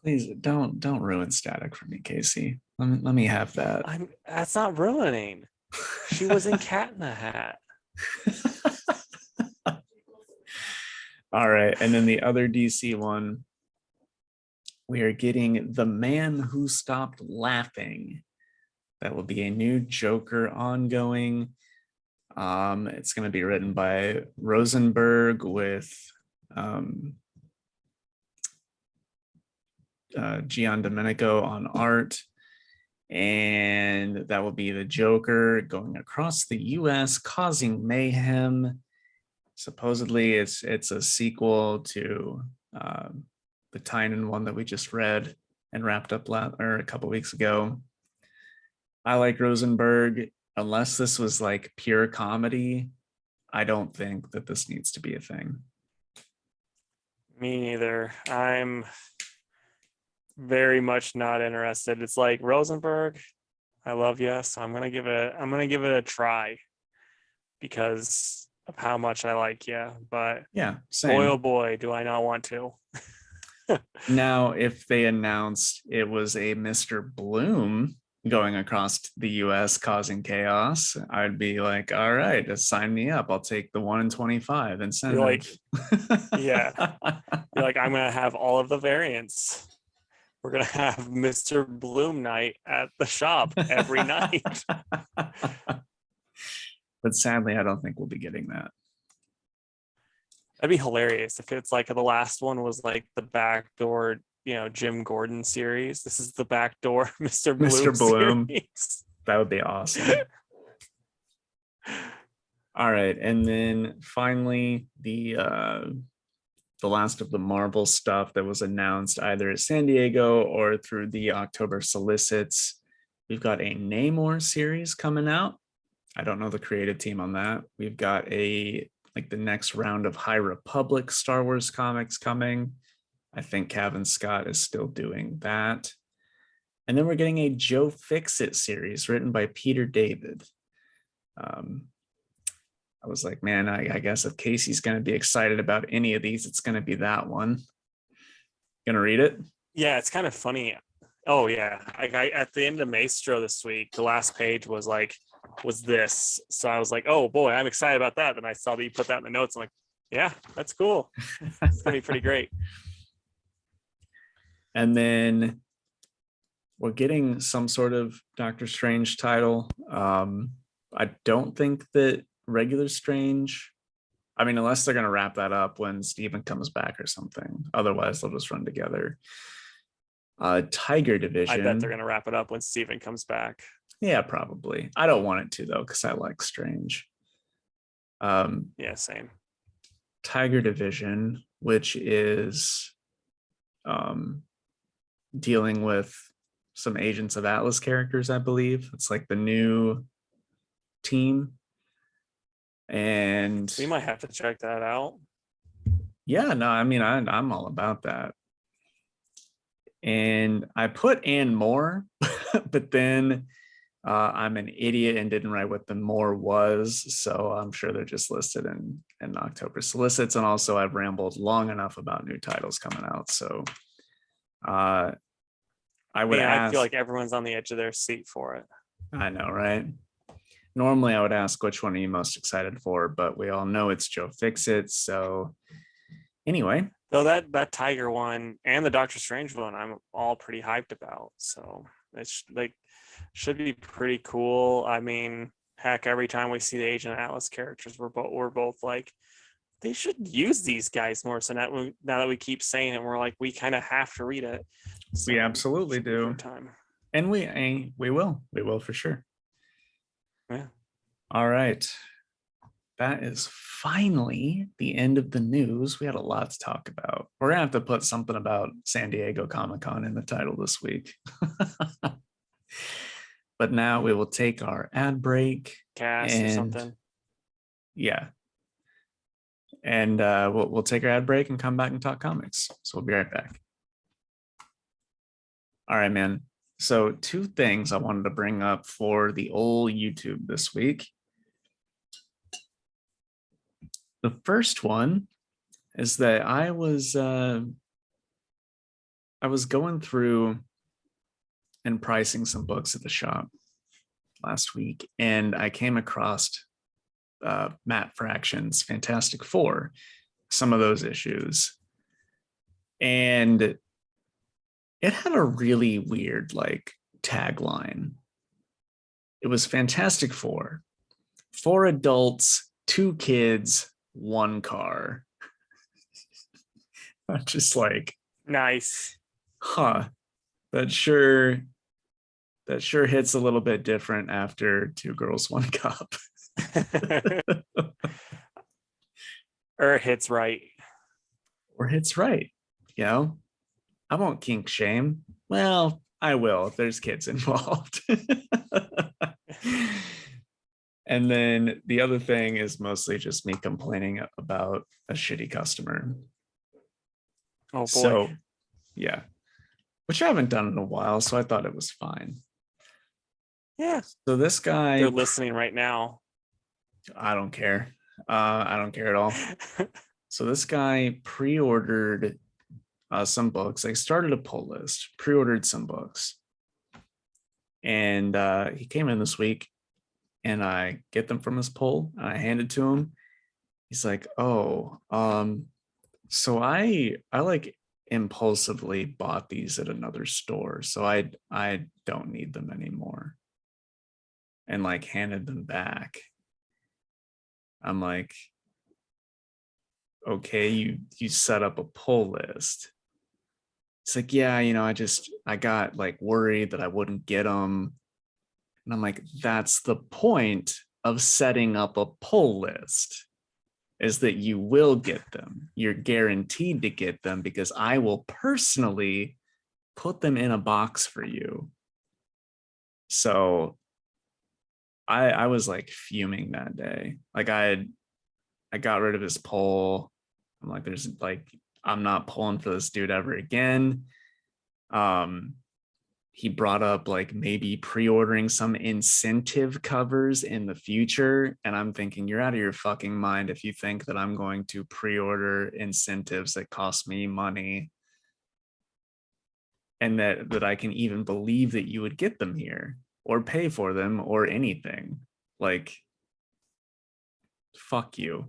Please don't ruin Static for me, Casey. Let me have that. That's not ruining. She was in Cat in the Hat. All right, and then the other DC one, we are getting The Man Who Stopped Laughing, That will be a new Joker ongoing. It's going to be written by Rosenberg with Gian Domenico on art. And that will be the Joker going across the US causing mayhem. Supposedly it's a sequel to the Tynan one that we just read and wrapped up a couple weeks ago. I like Rosenberg. Unless this was like pure comedy, I don't think that this needs to be a thing. Me neither. I'm very much not interested. It's like, Rosenberg, I love you, so I'm gonna give it a try because of how much I like you. But Yeah, boy, same. oh boy, do I not want to. Now, if they announced it was a Mr. Bloom going across the US causing chaos, I'd be like, all right, just sign me up. I'll take the 1 in 25 incentive. You're like, yeah. You're like, I'm gonna have all of the variants. We're gonna have Mr. Bloom night at the shop every night. But sadly, I don't think we'll be getting that. That'd be hilarious if it's like the last one was like the backdoor, Jim Gordon series. This is the backdoor Mr. Bloom. Mr. Bloom. Series. That would be awesome. All right, and then finally the last of the Marvel stuff that was announced either at San Diego or through the October solicits. We've got a Namor series coming out. I don't know the creative team on that. We've got the next round of High Republic Star Wars comics coming. I think Kevin Scott is still doing that. And then we're getting a Joe Fixit series written by Peter David. I was like, man, I guess if Casey's going to be excited about any of these, it's going to be that one. Gonna read it? Yeah, it's kind of funny. Oh yeah, at the end of Maestro this week, the last page was this. So I was like, oh boy, I'm excited about that. Then I saw that you put that in the notes. I'm like, yeah, that's cool. It's gonna be pretty great. And then we're getting some sort of Doctor Strange title. I don't think that regular Strange, I mean, unless they're going to wrap that up when Steven comes back or something. Otherwise, they'll just run together. Tiger Division. I bet they're going to wrap it up when Steven comes back. Yeah, probably. I don't want it to, though, because I like Strange. Yeah, same. Tiger Division, which is dealing with some Agents of Atlas characters, I believe. It's like the new team. And we might have to check that out. Yeah, no, I mean, I'm all about that. And I put and more, but then I'm an idiot and didn't write what the more was. So I'm sure they're just listed in October solicits. And also I've rambled long enough about new titles coming out. So I would ask. I feel like everyone's on the edge of their seat for it. I know, right? Normally I would ask which one are you most excited for, but we all know it's Joe Fixit. So anyway. Though that Tiger one and the Doctor Strange one, I'm all pretty hyped about. So it's should be pretty cool. I mean, heck, every time we see the Agent Atlas characters, we're both like, they should use these guys more. So now that we keep saying it, we're like, we kind of have to read it. So we absolutely do. And we will for sure. Yeah. All right. That is finally the end of the news. We had a lot to talk about. We're gonna have to put something about San Diego Comic-Con in the title this week. But now we will take our ad break. Cast or something. Yeah. And we'll take our ad break and come back and talk comics. So we'll be right back. All right, man. So 2 things I wanted to bring up for the old YouTube this week. The first one is that I was going through and pricing some books at the shop last week, and I came across Matt Fraction's Fantastic Four, some of those issues, and it had a really weird tagline. It was Fantastic Four. 4 adults, 2 kids, 1 car. I'm just like, Nice. huh, that sure hits a little bit different after 2 girls, 1 cup. Or it hits right. Or hits right. You know, I won't kink shame. Well, I will if there's kids involved. And then the other thing is mostly just me complaining about a shitty customer. Oh boy. So, yeah, which I haven't done in a while, so I thought it was fine. Yeah. So this guy, They're listening right now. I don't care. I don't care at all. So this guy pre-ordered some books. I started a pull list, pre-ordered some books, and he came in this week, and I get them from his pull, and I hand it to him. He's like, "Oh, so I like impulsively bought these at another store, so I don't need them anymore," and like handed them back. I'm like, okay, you set up a pull list. It's like, yeah, you know, I got like worried that I wouldn't get them. And I'm like, that's the point of setting up a pull list, is that you will get them. You're guaranteed to get them because I will personally put them in a box for you. So I was like fuming that day. Like I got rid of his poll. I'm like, there's like, I'm not pulling for this dude ever again. He brought up like maybe pre-ordering some incentive covers in the future. And I'm thinking, you're out of your fucking mind if you think that I'm going to pre-order incentives that cost me money and that I can even believe that you would get them here or pay for them or anything. Like, fuck you.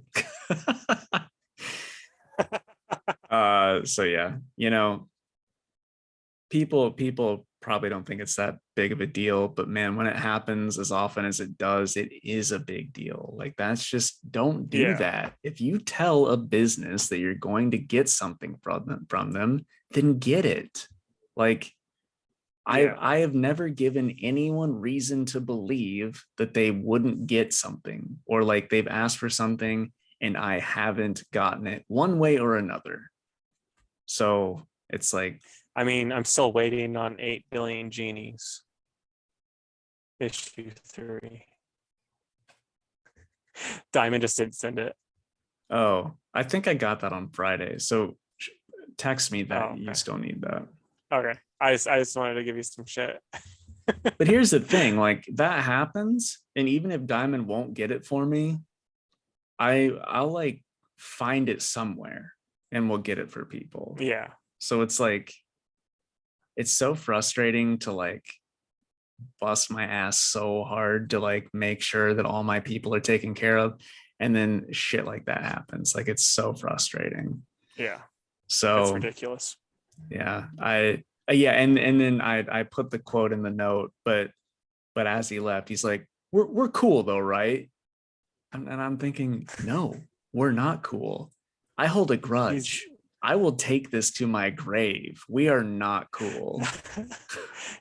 So yeah, you know, people probably don't think it's that big of a deal, but man, when it happens as often as it does, it is a big deal. Like, that's just, don't do that. If you tell a business that you're going to get something from them, then get it. Like, I have never given anyone reason to believe that they wouldn't get something, or like they've asked for something and I haven't gotten it one way or another. So it's like, I mean, I'm still waiting on 8 Billion Genies. Issue 3. Diamond just didn't send it. oh, I think I got that on Friday. So text me that. Oh, okay. You still need that. Okay. I just wanted to give you some shit. But here's the thing, like, that happens, and even if Diamond won't get it for me, I'll like find it somewhere and we'll get it for people. Yeah. So it's like, it's so frustrating to like bust my ass so hard to like make sure that all my people are taken care of, and then shit like that happens. Like, it's so frustrating. Yeah. So It's ridiculous. yeah, yeah, and then I put the quote in the note, but as he left, he's like, we're cool though, right? And I'm thinking, no, we're not cool. I hold a grudge. I will take this to my grave. We are not cool.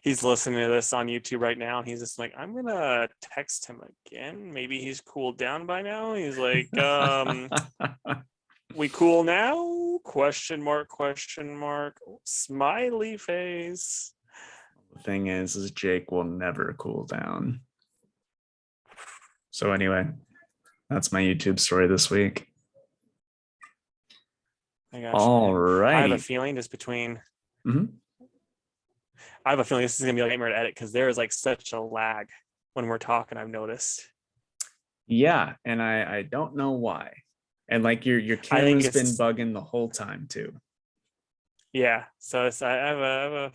He's listening to this on YouTube right now, and he's just like, I'm gonna text him again. Maybe he's cooled down by now. He's like, we cool now? Question mark, smiley face. The thing is Jake will never cool down. So anyway, that's my YouTube story this week. I got All right. I have a feeling just between. Mm-hmm. I have a feeling this is gonna be a nightmare to edit because there is like such a lag when we're talking. I've noticed. Yeah, and I don't know why. And like your camera's been bugging the whole time too. Yeah, so I have a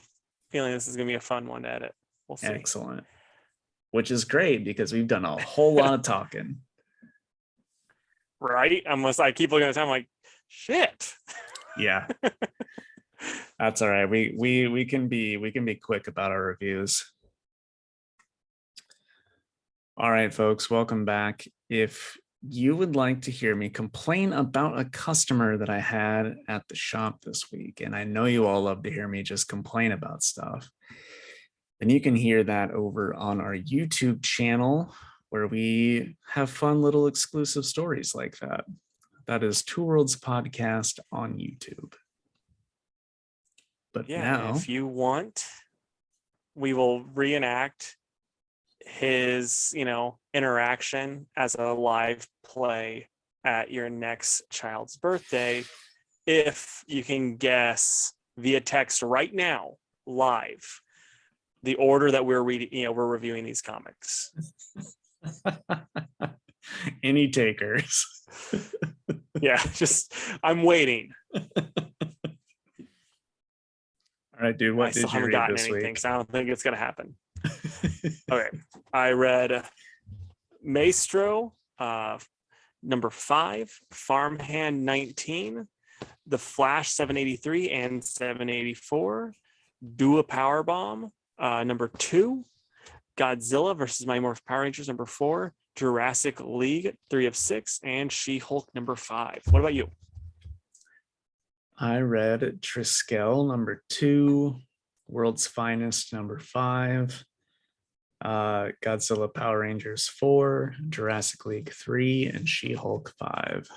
feeling this is gonna be a fun one to edit. We'll see. Excellent. Which is great because we've done a whole lot of talking. Right? I keep looking at the time like, shit. Yeah. That's all right. We can be quick about our reviews. All right, folks, welcome back. If you would like to hear me complain about a customer that I had at the shop this week, and I know you all love to hear me just complain about stuff, then you can hear that over on our YouTube channel where we have fun little exclusive stories like that. That is Two Worlds Podcast on YouTube. But Yeah, now, if you want, we will reenact his, interaction as a live play at your next child's birthday. If you can guess via text right now, live, the order that we're reading, we're reviewing these comics. any takers? Yeah, I'm waiting. All right, dude, what I still did you haven't read gotten this anything, week? so I don't think it's gonna happen. Okay, I read Maestro, number 5, Farmhand 19, The Flash 783 and 784, Do a Powerbomb, number 2, Godzilla versus Mighty Morphin Power Rangers, number 4, Jurassic League 3 of 6, and She-Hulk number 5. What about you? I read Triskel number 2, World's Finest number 5, Godzilla Power Rangers 4, Jurassic League 3, and She-Hulk 5.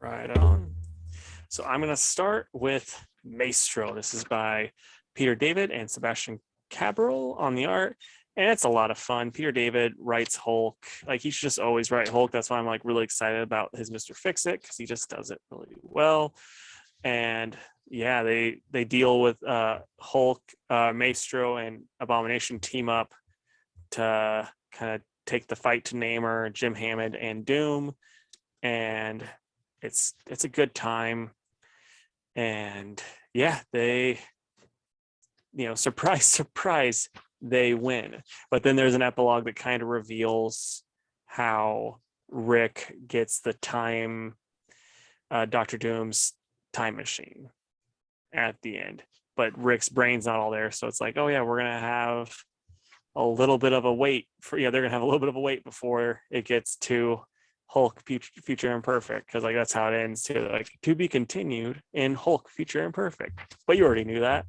Right on. So I'm going to start with Maestro. This is by Peter David and Sebastian Cabral on the art, and it's a lot of fun. Peter David writes Hulk. Like, he should just always write Hulk. That's why I'm like really excited about his Mr. Fix-It, because he just does it really well. And yeah, they deal with Hulk, Maestro, and Abomination team up to kind of take the fight to Namor, Jim Hammond, and Doom. And it's a good time. And yeah, they, surprise, surprise, they win. But then there's an epilogue that kind of reveals how Rick gets the time, Dr. Doom's time machine at the end. But Rick's brain's not all there. So it's like, oh yeah, we're going to have a little bit of a wait they're going to have a little bit of a wait before it gets to Hulk Future Imperfect, because like that's how it ends too, like to be continued in Hulk Future Imperfect. But you already knew that.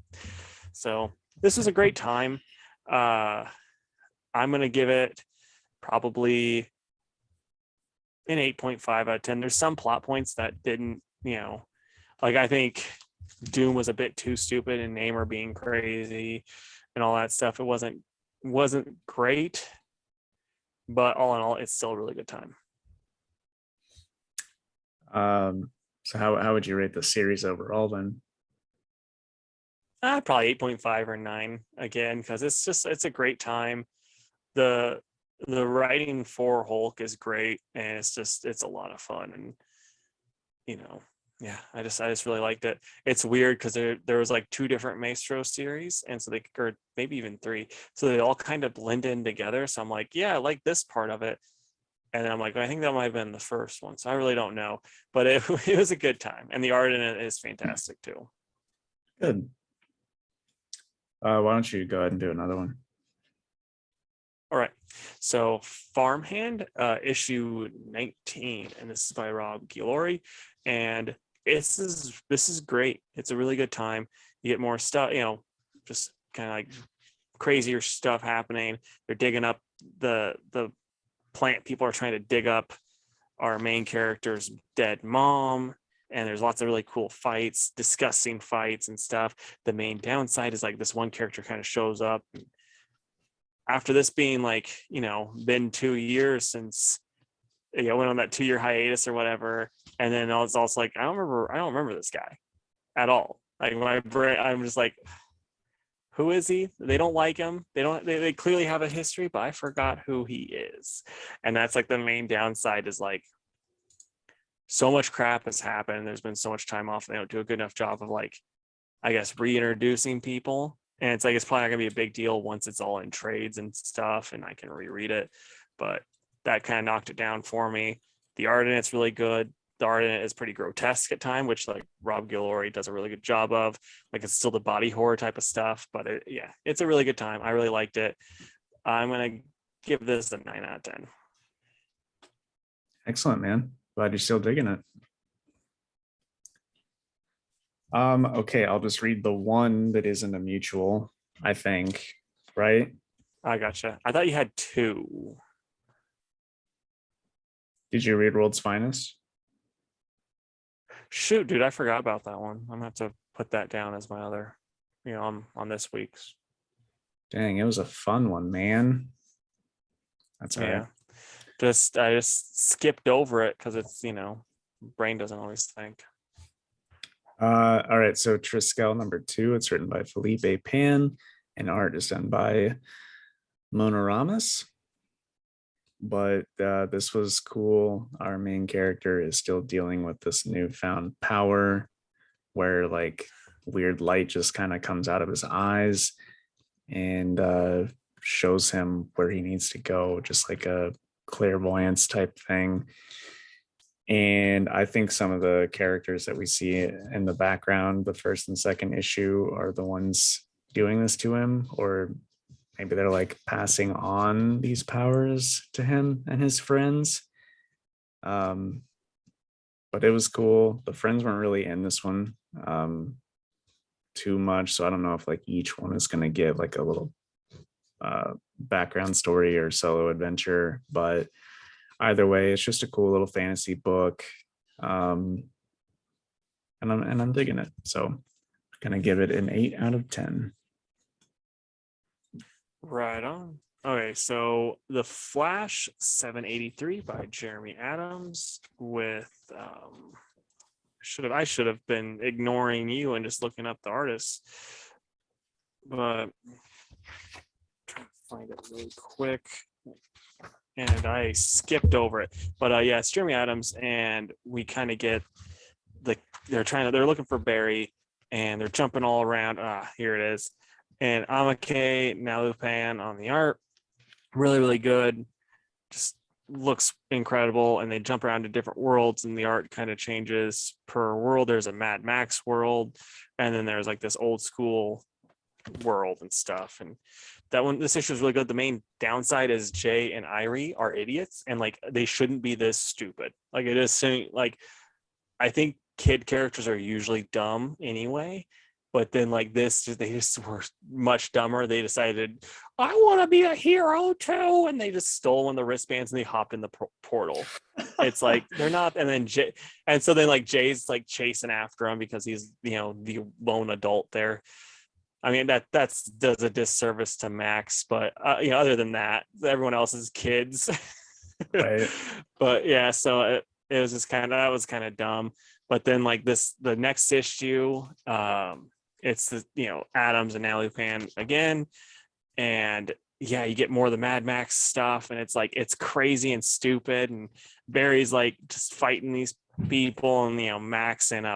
So this was a great time. I'm gonna give it probably an 8.5 out of 10. There's some plot points that didn't, like I think Doom was a bit too stupid and Namor being crazy and all that stuff. It wasn't great, but all in all, it's still a really good time. So how would you rate the series overall then? Probably 8.5 or 9 again, because it's a great time. The writing for Hulk is great, and it's a lot of fun. And yeah, I just really liked it. It's weird because there was like 2 different Maestro series, and so or maybe even 3, so they all kind of blend in together. So I'm like, yeah, I like this part of it. And then I'm like, I think that might have been the first one. So I really don't know, but it was a good time. And the art in it is fantastic too. Good. Why don't you go ahead and do another one? All right. So Farmhand, issue 19, and this is by Rob Guillory. And this is great. It's a really good time. You get more stuff, just kind of like crazier stuff happening. They're digging up the plant. People are trying to dig up our main character's dead mom, and there's lots of really cool fights, disgusting fights and stuff. The main downside is like this one character kind of shows up after this being like, been 2 years since went on that 2-year hiatus or whatever. And then I was also like, I don't remember this guy at all. Like my brain, I'm just like, who is he? They don't like him. They clearly have a history, but I forgot who he is. And that's like the main downside, is like so much crap has happened. There's been so much time off. They don't do a good enough job of like, I guess, reintroducing people. And it's like, it's probably not gonna be a big deal once it's all in trades and stuff and I can reread it. But that kind of knocked it down for me. The art in it's really good. The art in it is pretty grotesque at time, which like Rob Guillory does a really good job of. Like, it's still the body horror type of stuff, but it's a really good time. I really liked it. I'm gonna give this a 9 out of 10. Excellent, man. Glad you're still digging it. Okay, I'll just read the one that isn't a mutual, I think, right? I gotcha. I thought you had 2. Did you read World's Finest? Shoot, dude, I forgot about that one. I'm gonna have to put that down as my other, on this week's. Dang, it was a fun one, man. That's all right. I just skipped over it because it's, brain doesn't always think. All right, so Triskel #2, it's written by Felipe Pan, and art is done by Monoramas. But this was cool. Our main character is still dealing with this newfound power where like weird light just kind of comes out of his eyes and shows him where he needs to go, just like a clairvoyance type thing. And I think some of the characters that we see in the background, the first and second issue, are the ones doing this to him, or maybe they're like passing on these powers to him and his friends. But it was cool. The friends weren't really in this one too much, so I don't know if like each one is going to get like a little background story or solo adventure, but either way, it's just a cool little fantasy book, and I'm digging it. So I'm gonna give it an 8 out of 10. Right on. Okay, so The Flash 783 by Jeremy Adams with I should have been ignoring you and just looking up the artists, but trying to find it really quick. And I skipped over it, but yeah, it's Jeremy Adams, and we kind of get they're looking for Barry, and they're jumping all around. Here it is, and Amake Nalupan on the art, really good, just looks incredible. And they jump around to different worlds, and the art kind of changes per world. There's a Mad Max world, and then there's like this old school world and stuff. And this issue is really good. The main downside is Jay and Irie are idiots, and like they shouldn't be this stupid. Like it is like, I think kid characters are usually dumb anyway, but then like this, they just were much dumber. They decided, I want to be a hero too, and they just stole one of the wristbands and they hopped in the portal. It's like they're not. And then so then like Jay's like chasing after him because he's the lone adult there. I mean, that does a disservice to Max, but other than that, everyone else is kids. Right. But yeah, so it was just that was kind of dumb. But then like the next issue, it's the Adams and Nalupan again, and yeah, you get more of the Mad Max stuff, and it's like it's crazy and stupid, and Barry's like just fighting these people, and Max and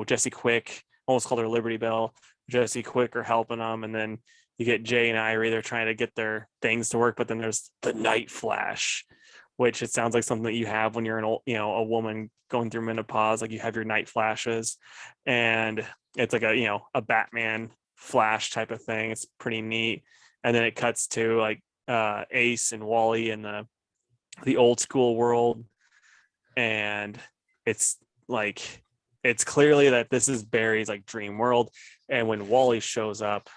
Jesse Quick, almost called her Liberty Bell. Jesse Quick are helping them, and then you get Jay and Irie. They're trying to get their things to work, but then there's the Night Flash, which it sounds like something that you have when you're a woman going through menopause. Like you have your night flashes, and it's like a Batman Flash type of thing. It's pretty neat. And then it cuts to like Ace and Wally in the old school world, and it's like it's clearly that this is Barry's like dream world. And when Wally shows up,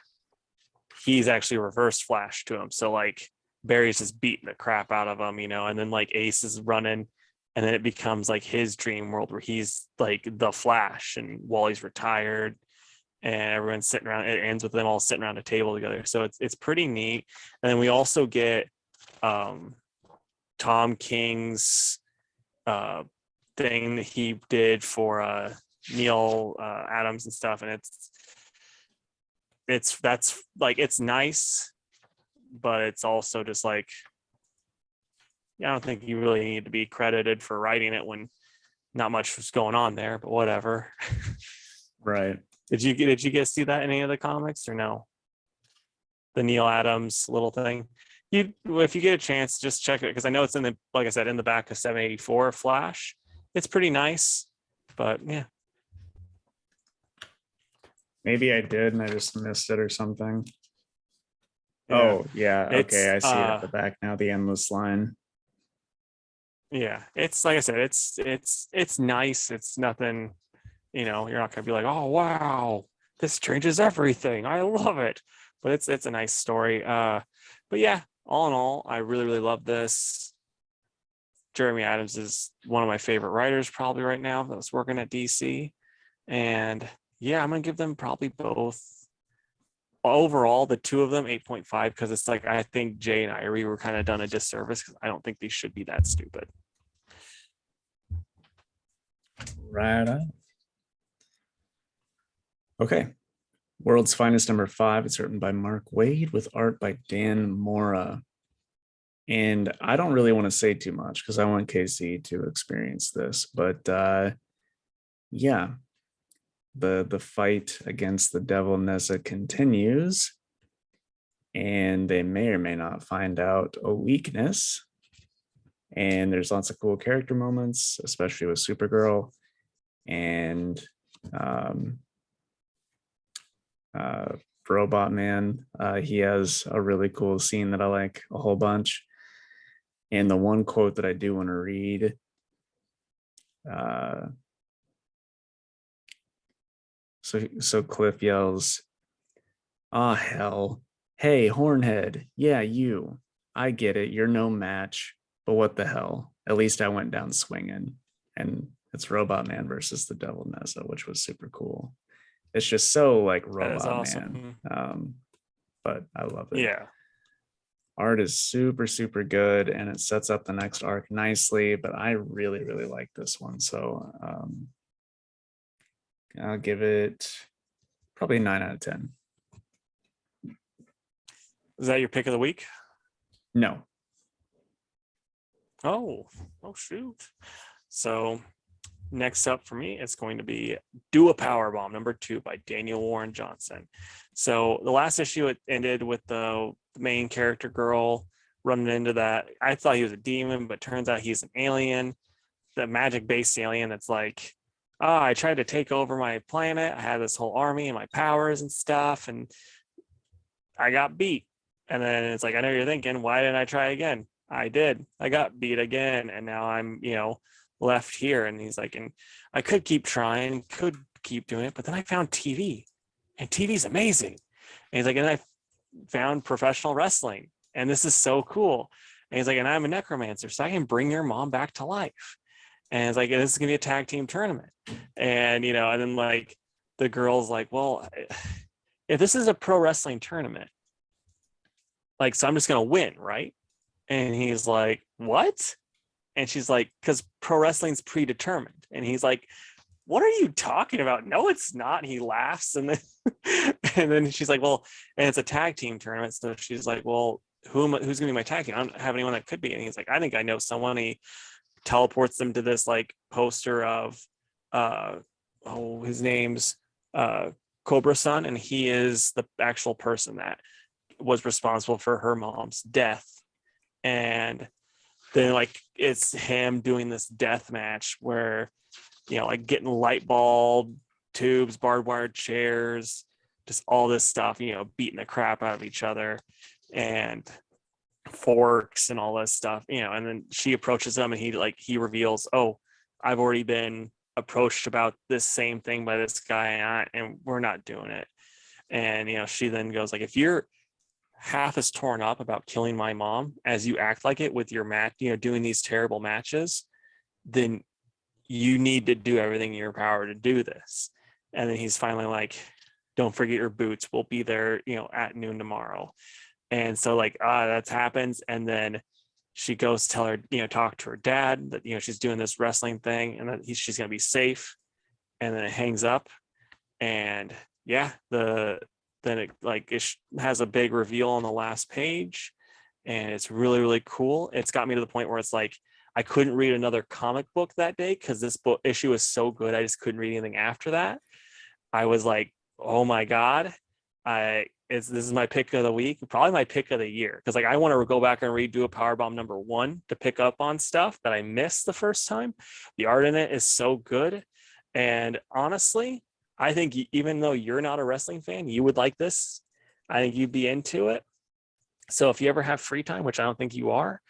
he's actually reverse Flash to him. So like Barry's just beating the crap out of him, and then like Ace is running, and then it becomes like his dream world where he's like the Flash and Wally's retired, and everyone's sitting around. It ends with them all sitting around a table together. So it's pretty neat. And then we also get Tom King's thing that he did for Neil Adams and stuff, and it's nice, but it's also just like, I don't think you really need to be credited for writing it when not much was going on there, but whatever. Right. Did you guys see that in any of the comics or no? The Neil Adams little thing. If you get a chance, just check it, because I know it's like I said, in the back of 784 Flash. It's pretty nice, but yeah. Maybe I did and I just missed it or something. Yeah. Oh, yeah. Okay, It's I see it at the back now, the endless line. yeah, it's like I said, it's nice. It's nothing, you're not gonna be like, oh wow, this changes everything. I love it. But it's a nice story. But yeah, all in all, I really, really love this. Jeremy Adams is one of my favorite writers probably right now that's working at DC. And yeah, I'm gonna give them probably both overall, the two of them 8.5, because it's like I think Jay and Irie were kind of done a disservice because I don't think these should be that stupid. Right on. Okay. World's Finest #5. It's written by Mark Waid with art by Dan Mora. And I don't really want to say too much because I want Casey to experience this. But yeah, the fight against the Devil Nessa continues. And they may or may not find out a weakness. And there's lots of cool character moments, especially with Supergirl. And Robot Man, he has a really cool scene that I like a whole bunch. And the one quote that I do want to read, so Cliff yells, "Ah, hell. Hey, Hornhead. Yeah, you. I get it. You're no match. But what the hell? At least I went down swinging." And it's Robot Man versus the Devil Nessa, which was super cool. It's just so like That is Robot awesome. Man. But I love it. Yeah. Art is super, super good, and it sets up the next arc nicely. But I really, really like this one. So I'll give it probably 9 out of 10. Is that your pick of the week? No. Oh shoot. So next up for me, it's going to be Do a Powerbomb #2 by Daniel Warren Johnson. So the last issue, it ended with the main character girl running into that. I thought he was a demon, but turns out he's an alien, the magic-based alien that's like, oh, I tried to take over my planet. I had this whole army and my powers and stuff, and I got beat. And then it's like, I know you're thinking, why didn't I try again? I did. I got beat again, and now I'm, left here. And he's like, and I could keep trying, could keep doing it, but then I found TV, and TV's amazing. And he's like, and I found professional wrestling, and this is so cool. And he's like, and I'm a necromancer, so I can bring your mom back to life. And it's like, and this is gonna be a tag team tournament. And and then like the girl's like, well, if this is a pro wrestling tournament, like, so I'm just gonna win, right? And he's like, what? And she's like, because pro wrestling's predetermined. And he's like, what are you talking about? No, it's not. And he laughs, and then and then she's like, well, and it's a tag team tournament. So she's like, well, who's gonna be my tag team? I don't have anyone that could be. And he's like, I think I know someone. He teleports them to this like poster of his name's Cobra Sun, and he is the actual person that was responsible for her mom's death. And then like it's him doing this death match where like getting light bulb tubes, barbed wire chairs, just all this stuff, beating the crap out of each other, and forks and all this stuff, and then she approaches him, and he reveals, oh, I've already been approached about this same thing by this guy, and we're not doing it. And she then goes like, if you're half as torn up about killing my mom as you act like it with your match, doing these terrible matches, then you need to do everything in your power to do this. And then he's finally like, don't forget your boots. We'll be there, at noon tomorrow. And so like, that happens. And then she goes tell her, talk to her dad that, she's doing this wrestling thing, and that she's going to be safe. And then it hangs up. And yeah, then it has a big reveal on the last page, and it's really, really cool. It's got me to the point where it's like, I couldn't read another comic book that day because this book issue is so good. I just couldn't read anything after that. I was like, oh my God, this is my pick of the week, probably my pick of the year. Because like I want to go back and redo a Powerbomb #1 to pick up on stuff that I missed the first time. The art in it is so good. And honestly, I think even though you're not a wrestling fan, you would like this. I think you'd be into it. So if you ever have free time, which I don't think you are,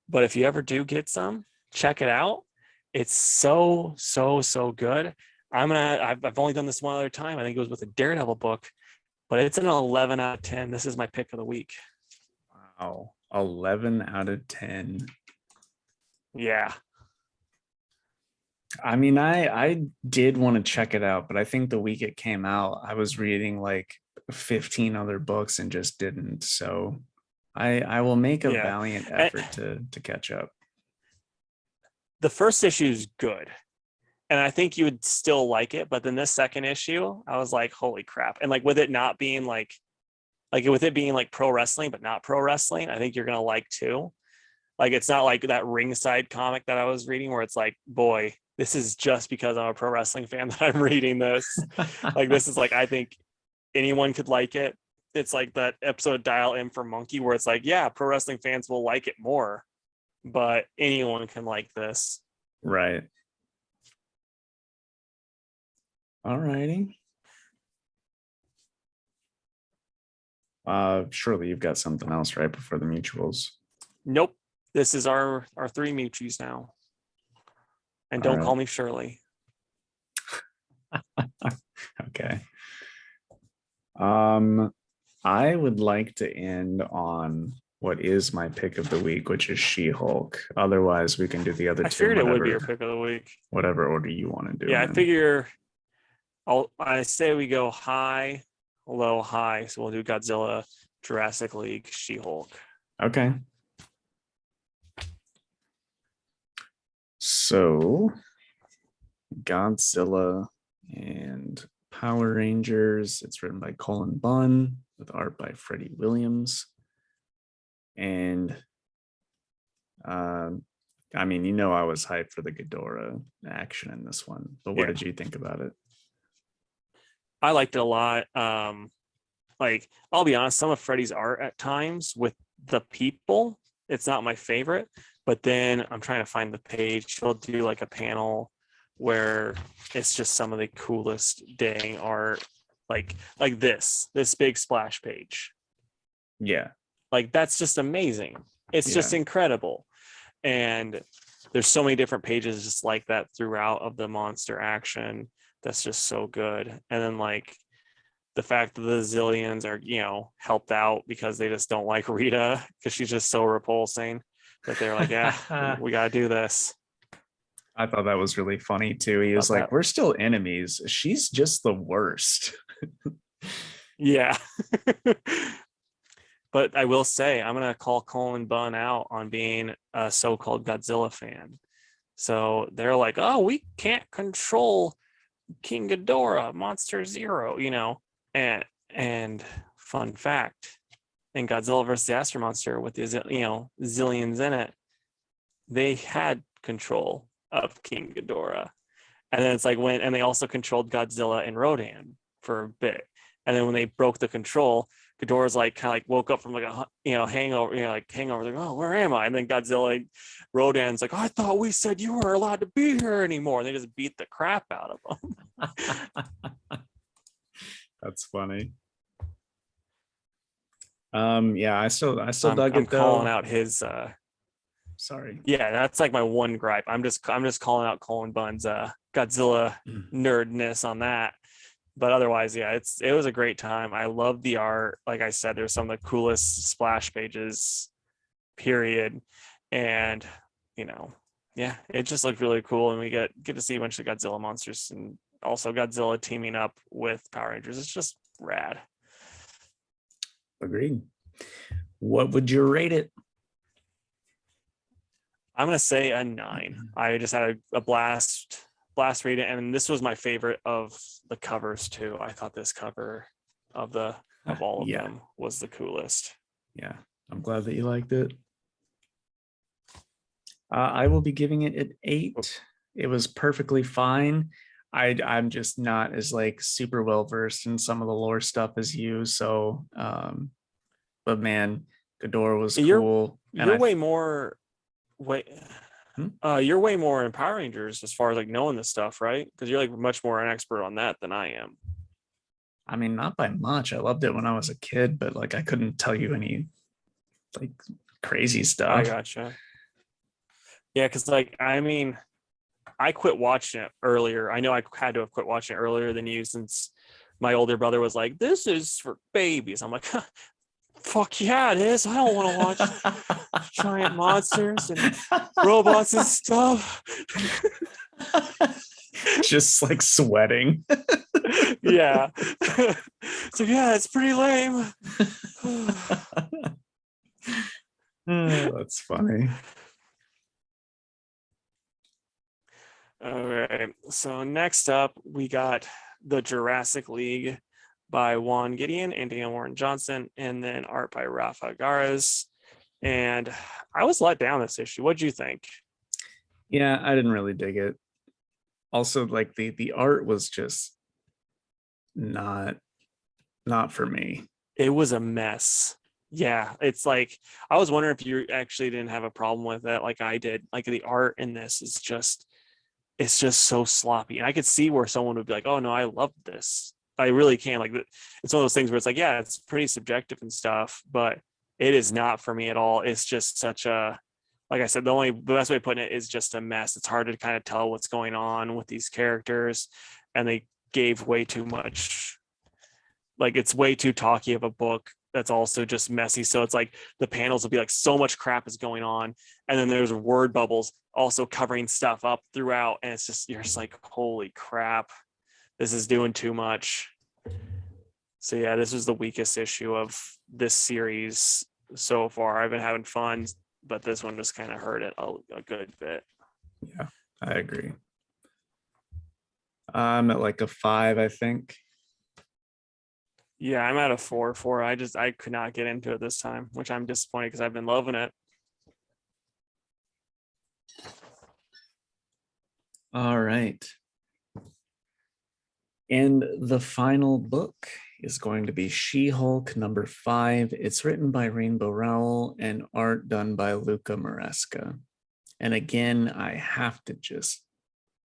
but if you ever do get some, check it out. It's so good. I've only done this one other time. I think it was with a Daredevil book, but it's an 11 out of 10. This is my pick of the week. Wow. 11 out of 10. Yeah. I mean, I did want to check it out, but I think the week it came out, I was reading like 15 other books and just didn't. So I will make a Yeah. valiant effort to catch up. The first issue is good. And I think you would still like it. But then this second issue, I was like, holy crap. And like with it not being like with it being like pro wrestling, but not pro wrestling, I think you're going to like too. Like, it's not like that Ringside comic that I was reading where it's like, boy, this is just because I'm a pro wrestling fan that I'm reading this. Like, this is like, I think anyone could like it. It's like that episode Dial M for Monkey where it's like, yeah, pro wrestling fans will like it more, but anyone can like this. Right. All righty. Surely you've got something else right before the mutuals. Nope. This is our three Muchis now. And don't call me Shirley. Okay. I would like to end on what is my pick of the week, which is She-Hulk. Otherwise, we can do the other two. I figured it would be your pick of the week. Whatever order you want to do. Yeah, I figure I say we go high, low, high. So we'll do Godzilla, Jurassic League, She-Hulk. Okay. So Godzilla and Power Rangers. It's written by Colin Bunn with art by Freddie Williams. And I mean, you know, I was hyped for the Ghidorah action in this one, but what did you think about it? I liked it a lot. Like, I'll be honest, some of Freddie's art at times with the people, it's not my favorite, but then I'm trying to find the page. He'll do like a panel where it's just some of the coolest dang art, like this big splash page. Yeah. Like, that's just amazing. It's just incredible. And there's so many different pages just like that throughout of the monster action. That's just so good. And then like the fact that the Zillions are, you know, helped out because they just don't like Rita because she's just so repulsing that they're like, yeah, we got to do this. I thought that was really funny too. He was like, we're still enemies. She's just the worst. Yeah. But I will say, I'm going to call Colin Bunn out on being a so-called Godzilla fan. So they're like, oh, we can't control King Ghidorah, Monster Zero, you know. And fun fact, in Godzilla versus the Astro Monster with the, you know, Zillions in it, they had control of King Ghidorah. And then it's like and they also controlled Godzilla and Rodan for a bit. And then when they broke the control, Ghidorah's like kind of like woke up from like a, you know, hangover, like, oh, where am I? And then Godzilla, Rodan's like, oh, I thought we said you weren't allowed to be here anymore. And they just beat the crap out of them. That's funny. Yeah, I still dug I'm it though. calling out his sorry. Yeah, that's like my one gripe. I'm just calling out Colin Bunn's Godzilla nerdness on that. But otherwise, yeah, it was a great time. I love the art. Like I said, there's some of the coolest splash pages, period. And, you know, yeah, it just looked really cool. And we get to see a bunch of Godzilla monsters and also Godzilla teaming up with Power Rangers. It's just rad. Agreed. What would you rate it? I'm going to say a 9. I just had a blast read it, and this was my favorite of the covers too. I thought this cover of all of them was the coolest. Yeah, I'm glad that you liked it. I will be giving it an 8. It was perfectly fine. I'm just not as like super well versed in some of the lore stuff as you. So, but man, Ghidorah was cool. You're way more. You're way more in Power Rangers as far as like knowing this stuff, right? Because you're like much more an expert on that than I am. I mean, not by much. I loved it when I was a kid, but like I couldn't tell you any like crazy I stuff. gotcha. Yeah, because like I mean, I quit watching it earlier. I know I had to have quit watching it earlier than you since my older brother was like, "This is for babies." I'm like, "Fuck yeah, it is. I don't want to watch giant monsters and robots and stuff." Just like sweating. Yeah. So yeah, it's pretty lame. Oh, that's funny. All right. So next up, we got the Jurassic League by Juan Gideon and Dan Warren Johnson, and then art by Rafa Gares. And I was let down this issue. What'd you think? Yeah, I didn't really dig it. Also, like the art was just not not for me. It was a mess. Yeah, it's like I was wondering if you actually didn't have a problem with it like I did. Like the art in this is just it's just so sloppy. And I could see where someone would be like, "Oh no, I love this." I really can. Like it's one of those things where it's like, yeah, it's pretty subjective and stuff, but it is not for me at all. It's just such a like I said, the best way of putting it is just a mess. It's hard to kind of tell what's going on with these characters, and they gave way too much. Like it's way too talky of a book that's also just messy. So it's like the panels will be like so much crap is going on, and then there's word bubbles also covering stuff up throughout, and it's just you're just like, holy crap, this is doing too much. So yeah, this was the weakest issue of this series so far. I've been having fun, but this one just kind of hurt it a good bit. Yeah, I agree. I'm at like a 5, I think. Yeah, I'm at a 4. I could not get into it this time, which I'm disappointed because I've been loving it. All right. And the final book is going to be She-Hulk #5. It's written by Rainbow Rowell and art done by Luca Maresca. And again, I have to just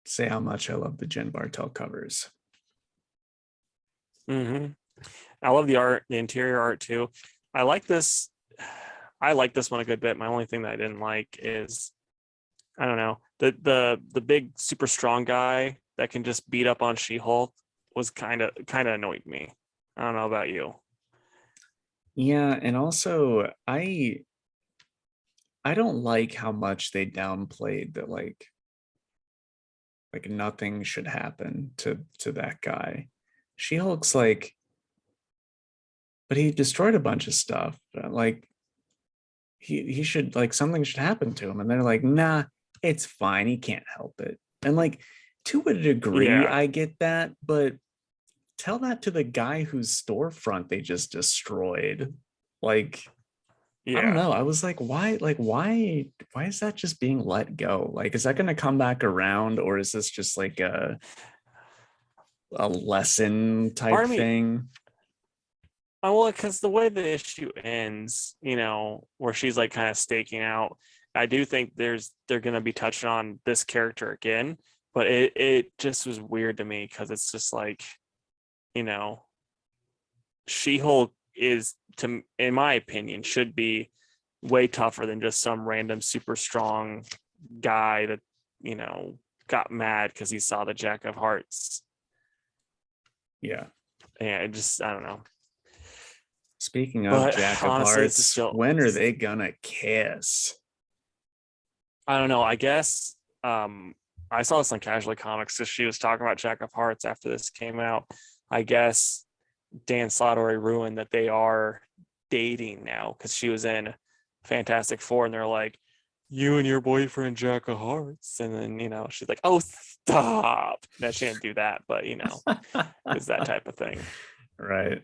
say how much I love the Jen Bartel covers. Mm-hmm. I love the art, the interior art too. I like this. I like this one a good bit. My only thing that I didn't like is I don't know the big super strong guy that can just beat up on She-Hulk was kind of annoyed me. I don't know about you. Yeah, and also I don't like how much they downplayed that like nothing should happen to that guy. She-Hulk's like, but he destroyed a bunch of stuff. Like he should like something should happen to him. And they're like, nah, it's fine. He can't help it. And like to a degree, Yeah, I get that, but tell that to the guy whose storefront they just destroyed. Like, I don't yeah. know. I was like, why is that just being let go? Like, is that gonna come back around, or is this just like a lesson type Part of me, thing? oh, well, because the way the issue ends, where she's like kind of staking out, I do think they're gonna be touching on this character again, but it just was weird to me because it's just like, you know, She-Hulk is to in my opinion should be way tougher than just some random super strong guy that, got mad because he saw the Jack of Hearts. Yeah. And it just I don't know. Speaking of But Jack of honestly, it's Hearts, still when are they gonna kiss? I don't know. I guess I saw this on Casually Comics because she was talking about Jack of Hearts after this came out. I guess Dan Slott already ruined that they are dating now because she was in Fantastic Four and they're like, you and your boyfriend Jack of Hearts. And then, she's like, oh, stop. No, she didn't do that, but, it's that type of thing. Right.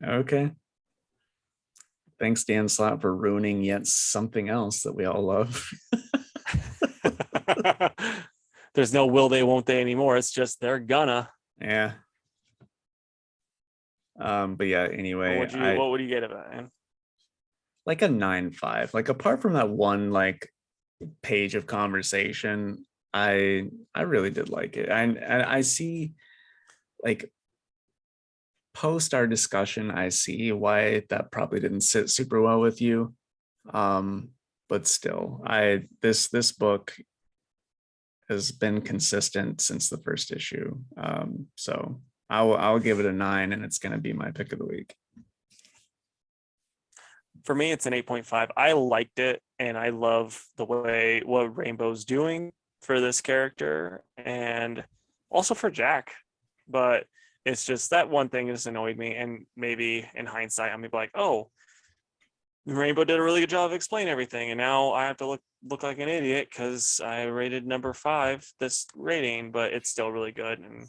Okay. Thanks, Dan Slott, for ruining yet something else that we all love. There's no will they, won't they anymore. It's just they're gonna. Yeah. But yeah, anyway, I What would you get of that, man? like a 9.5. Like apart from that one like page of conversation, I really did like it. And I see like post our discussion, I see why that probably didn't sit super well with you. But still, this book has been consistent since the first issue. So I'll give it a 9, and it's going to be my pick of the week. For me, it's an 8.5. I liked it, and I love the way what Rainbow's doing for this character, and also for Jack. But it's just that one thing just annoyed me, and maybe in hindsight, I'm gonna be like, oh, Rainbow did a really good job of explaining everything, and now I have to look like an idiot because I rated number 5 this rating, but it's still really good, and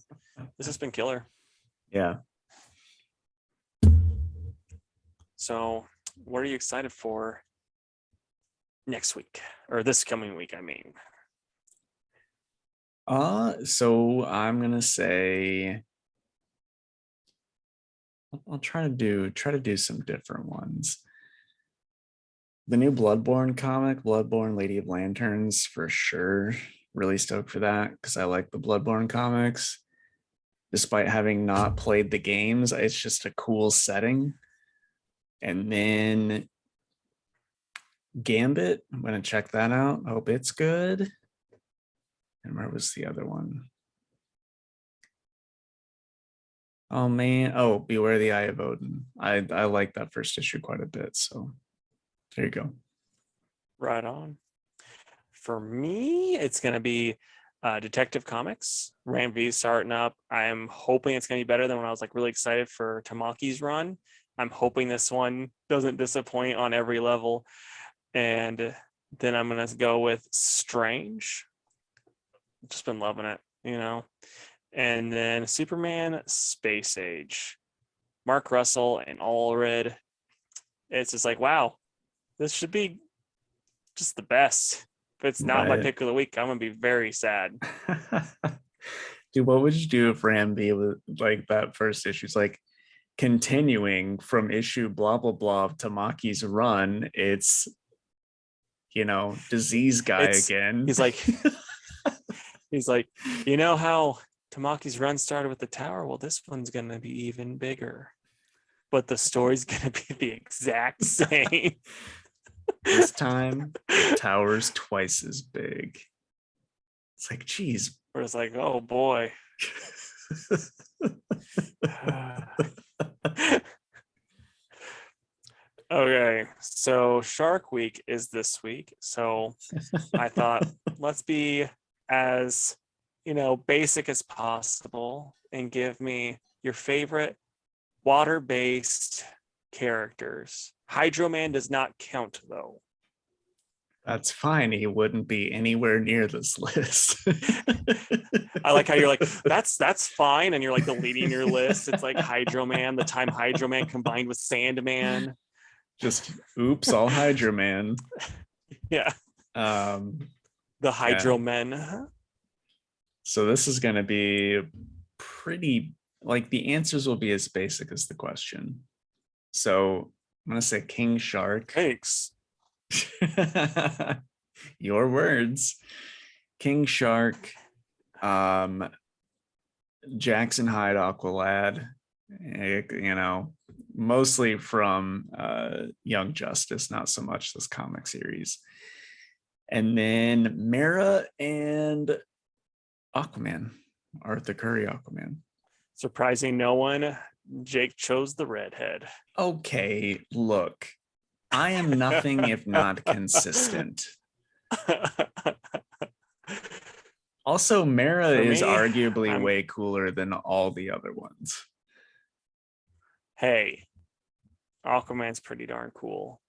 this has been killer. Yeah. So what are you excited for next week, or this coming week, I mean? So I'm gonna say I'll try to do some different ones. The new Bloodborne comic, Bloodborne Lady of Lanterns, for sure. Really stoked for that because I like the Bloodborne comics. Despite having not played the games, it's just a cool setting. And then Gambit, I'm gonna check that out. Hope it's good. And where was the other one? Oh man, oh, Beware the Eye of Odin. I like that first issue quite a bit. So there you go. Right on. For me, it's going to be Detective Comics. Ram V starting up. I'm hoping it's going to be better than when I was like really excited for Tamaki's run. I'm hoping this one doesn't disappoint on every level. And then I'm going to go with Strange. Just been loving it, you know. And then Superman Space Age. Mark Russell and Allred. It's just like, wow, this should be just the best. If it's not my pick of the week, I'm gonna be very sad. Dude, what would you do if Ramby was like that first issue? It's like continuing from issue blah blah blah of Tamaki's run. It's disease guy again. He's like, you know how Tamaki's run started with the tower? Well, this one's gonna be even bigger, but the story's gonna be the exact same. This time, the tower's twice as big. It's like, geez. Where it's like, oh boy. Okay, so Shark Week is this week. So I thought, let's be as, basic as possible and give me your favorite water-based characters. Hydro Man does not count, though. That's fine. He wouldn't be anywhere near this list. I like how you're like, that's fine. And you're like deleting your list. It's like Hydro Man, the time Hydro Man combined with Sandman. Just oops, all Hydro Man. Yeah. The Hydro Men. So this is going to be pretty, like the answers will be as basic as the question. So I'm going to say King Shark. Thanks. Your words. King Shark, Jackson Hyde Aqualad, mostly from Young Justice, not so much this comic series. And then Mara and Aquaman, Arthur Curry Aquaman. Surprising no one, Jake chose the redhead. Okay, look, I am nothing if not consistent. Also, Mara is arguably way cooler than all the other ones. Hey, Aquaman's pretty darn cool.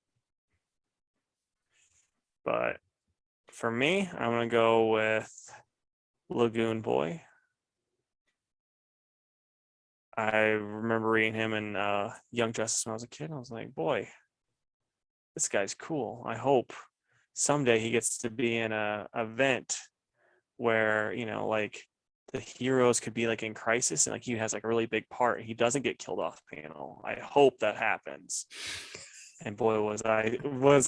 But for me, I'm going to go with Lagoon Boy. I remember reading him in Young Justice when I was a kid. I was like, boy, this guy's cool. I hope someday he gets to be in a event where, like the heroes could be like in crisis and like he has like a really big part and he doesn't get killed off panel. I hope that happens. And boy, was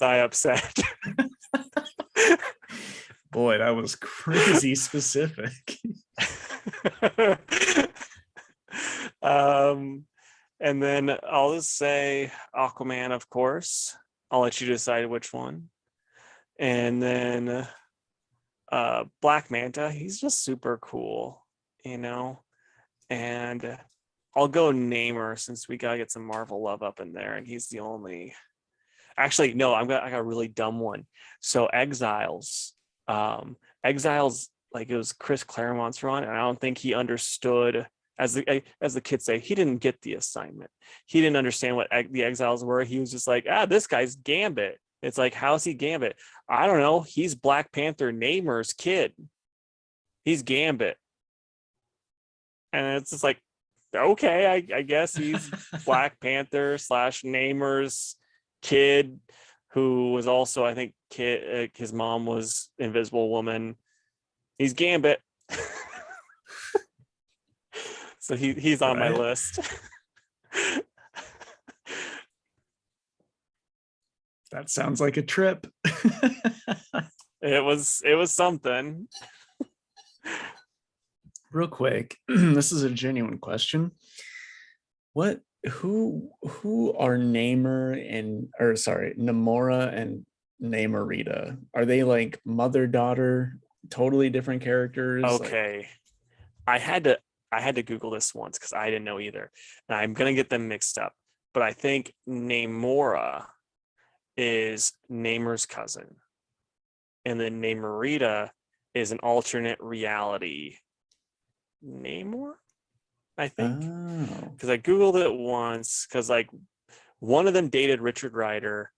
I upset. Boy, that was crazy specific. And then I'll just say Aquaman, of course. I'll let you decide which one. And then Black Manta, he's just super cool, you know. And I'll go Namor since we gotta get some Marvel love up in there, and he's the only. Actually, no, I got a really dumb one. So Exiles, Exiles, like it was Chris Claremont's run, and I don't think he understood. As the kids say, he didn't get the assignment. He didn't understand what the Exiles were. He was just like, this guy's Gambit. It's like, how's he Gambit? I don't know. He's Black Panther Namor's kid. He's Gambit. And it's just like, okay, I guess he's Black Panther / Namor's kid, who was also, I think, his mom was Invisible Woman. He's Gambit. So he's on my list. That sounds like a trip. It was something. Real quick, this is a genuine question. Who are Namora and Namorita? Are they like mother-daughter, totally different characters? Okay. I had to Google this once because I didn't know either. And I'm gonna get them mixed up. But I think Namora is Namor's cousin. And then Namorita is an alternate reality Namor, I think. Because I Googled it once, because like one of them dated Richard Rider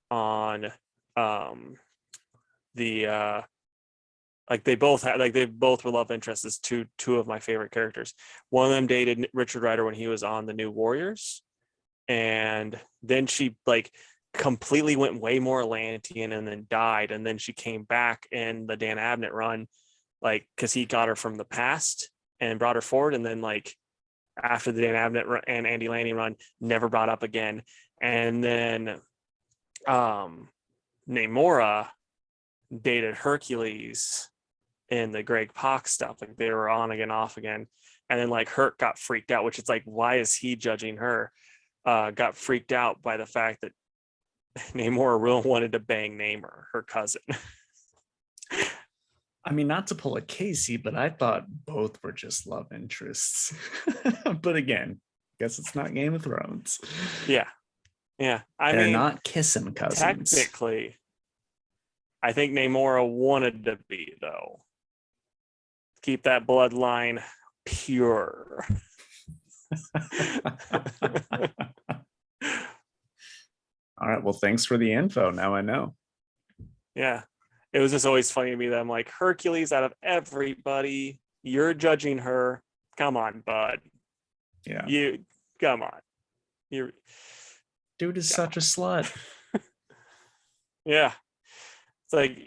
on the like they both were love interests as two of my favorite characters. One of them dated Richard Rider when he was on the New Warriors, and then she like completely went way more Atlantean and then died, and then she came back in the Dan Abnett run, like because he got her from the past and brought her forward, and then like after the Dan Abnett and Andy Lanning run, never brought up again. And then Namora dated Hercules in the Greg Pak stuff. Like they were on again, off again. And then like Herc got freaked out, which is like, why is he judging her? Got freaked out by the fact that Namor really wanted to bang Namor, her cousin. I mean, not to pull a Casey, but I thought both were just love interests. But again, guess it's not Game of Thrones. Yeah. They're mean, not kissing cousins. Technically, I think Namora wanted to be, though. Keep that bloodline pure. All right. Well, thanks for the info. Now I know. Yeah. It was just always funny to me that I'm like, Hercules, out of everybody, you're judging her. Come on, bud. Yeah. Come on. Dude is such a slut. Yeah. It's like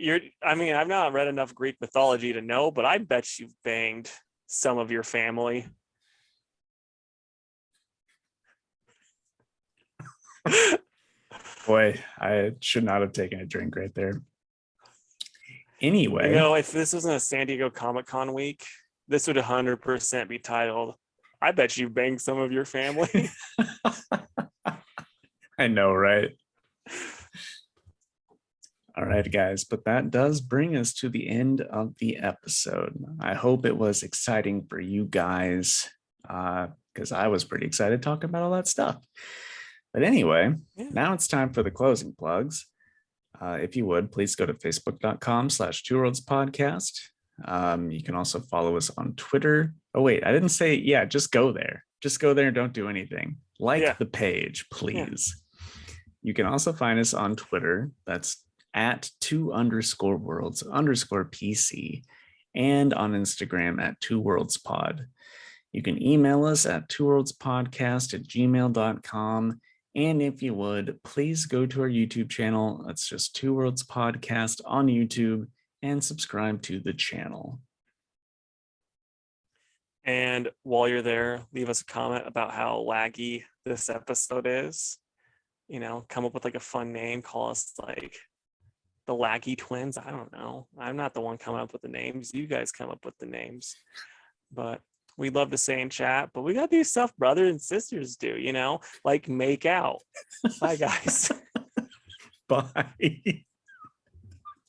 I've not read enough Greek mythology to know, but I bet you've banged some of your family. Boy, I should not have taken a drink right there. Anyway, if this wasn't a San Diego Comic-Con week, this would 100% be titled, I bet you banged some of your family. I know, right? All right, guys, but that does bring us to the end of the episode. I hope it was exciting for you guys, because I was pretty excited talking about all that stuff. But anyway, Now it's time for the closing plugs. If you would, please go to facebook.com/twoworldspodcast. You can also follow us on Twitter. Oh, wait, I didn't say, just go there. Just go there and don't do anything. Like the page, please. Yeah. You can also find us on Twitter. That's at 2_worlds_PC, and on Instagram at 2worldspod. You can email us at 2worldspodcast@gmail.com. And if you would, please go to our YouTube channel. That's just 2 Worlds Podcast on YouTube, and subscribe to the channel. And while you're there, leave us a comment about how laggy this episode is. Come up with like a fun name. Call us like the Laggy Twins. I don't know. I'm not the one coming up with the names. You guys come up with the names. But we love to say in chat, but we got to do stuff brothers and sisters do, like make out. Bye, guys. Bye.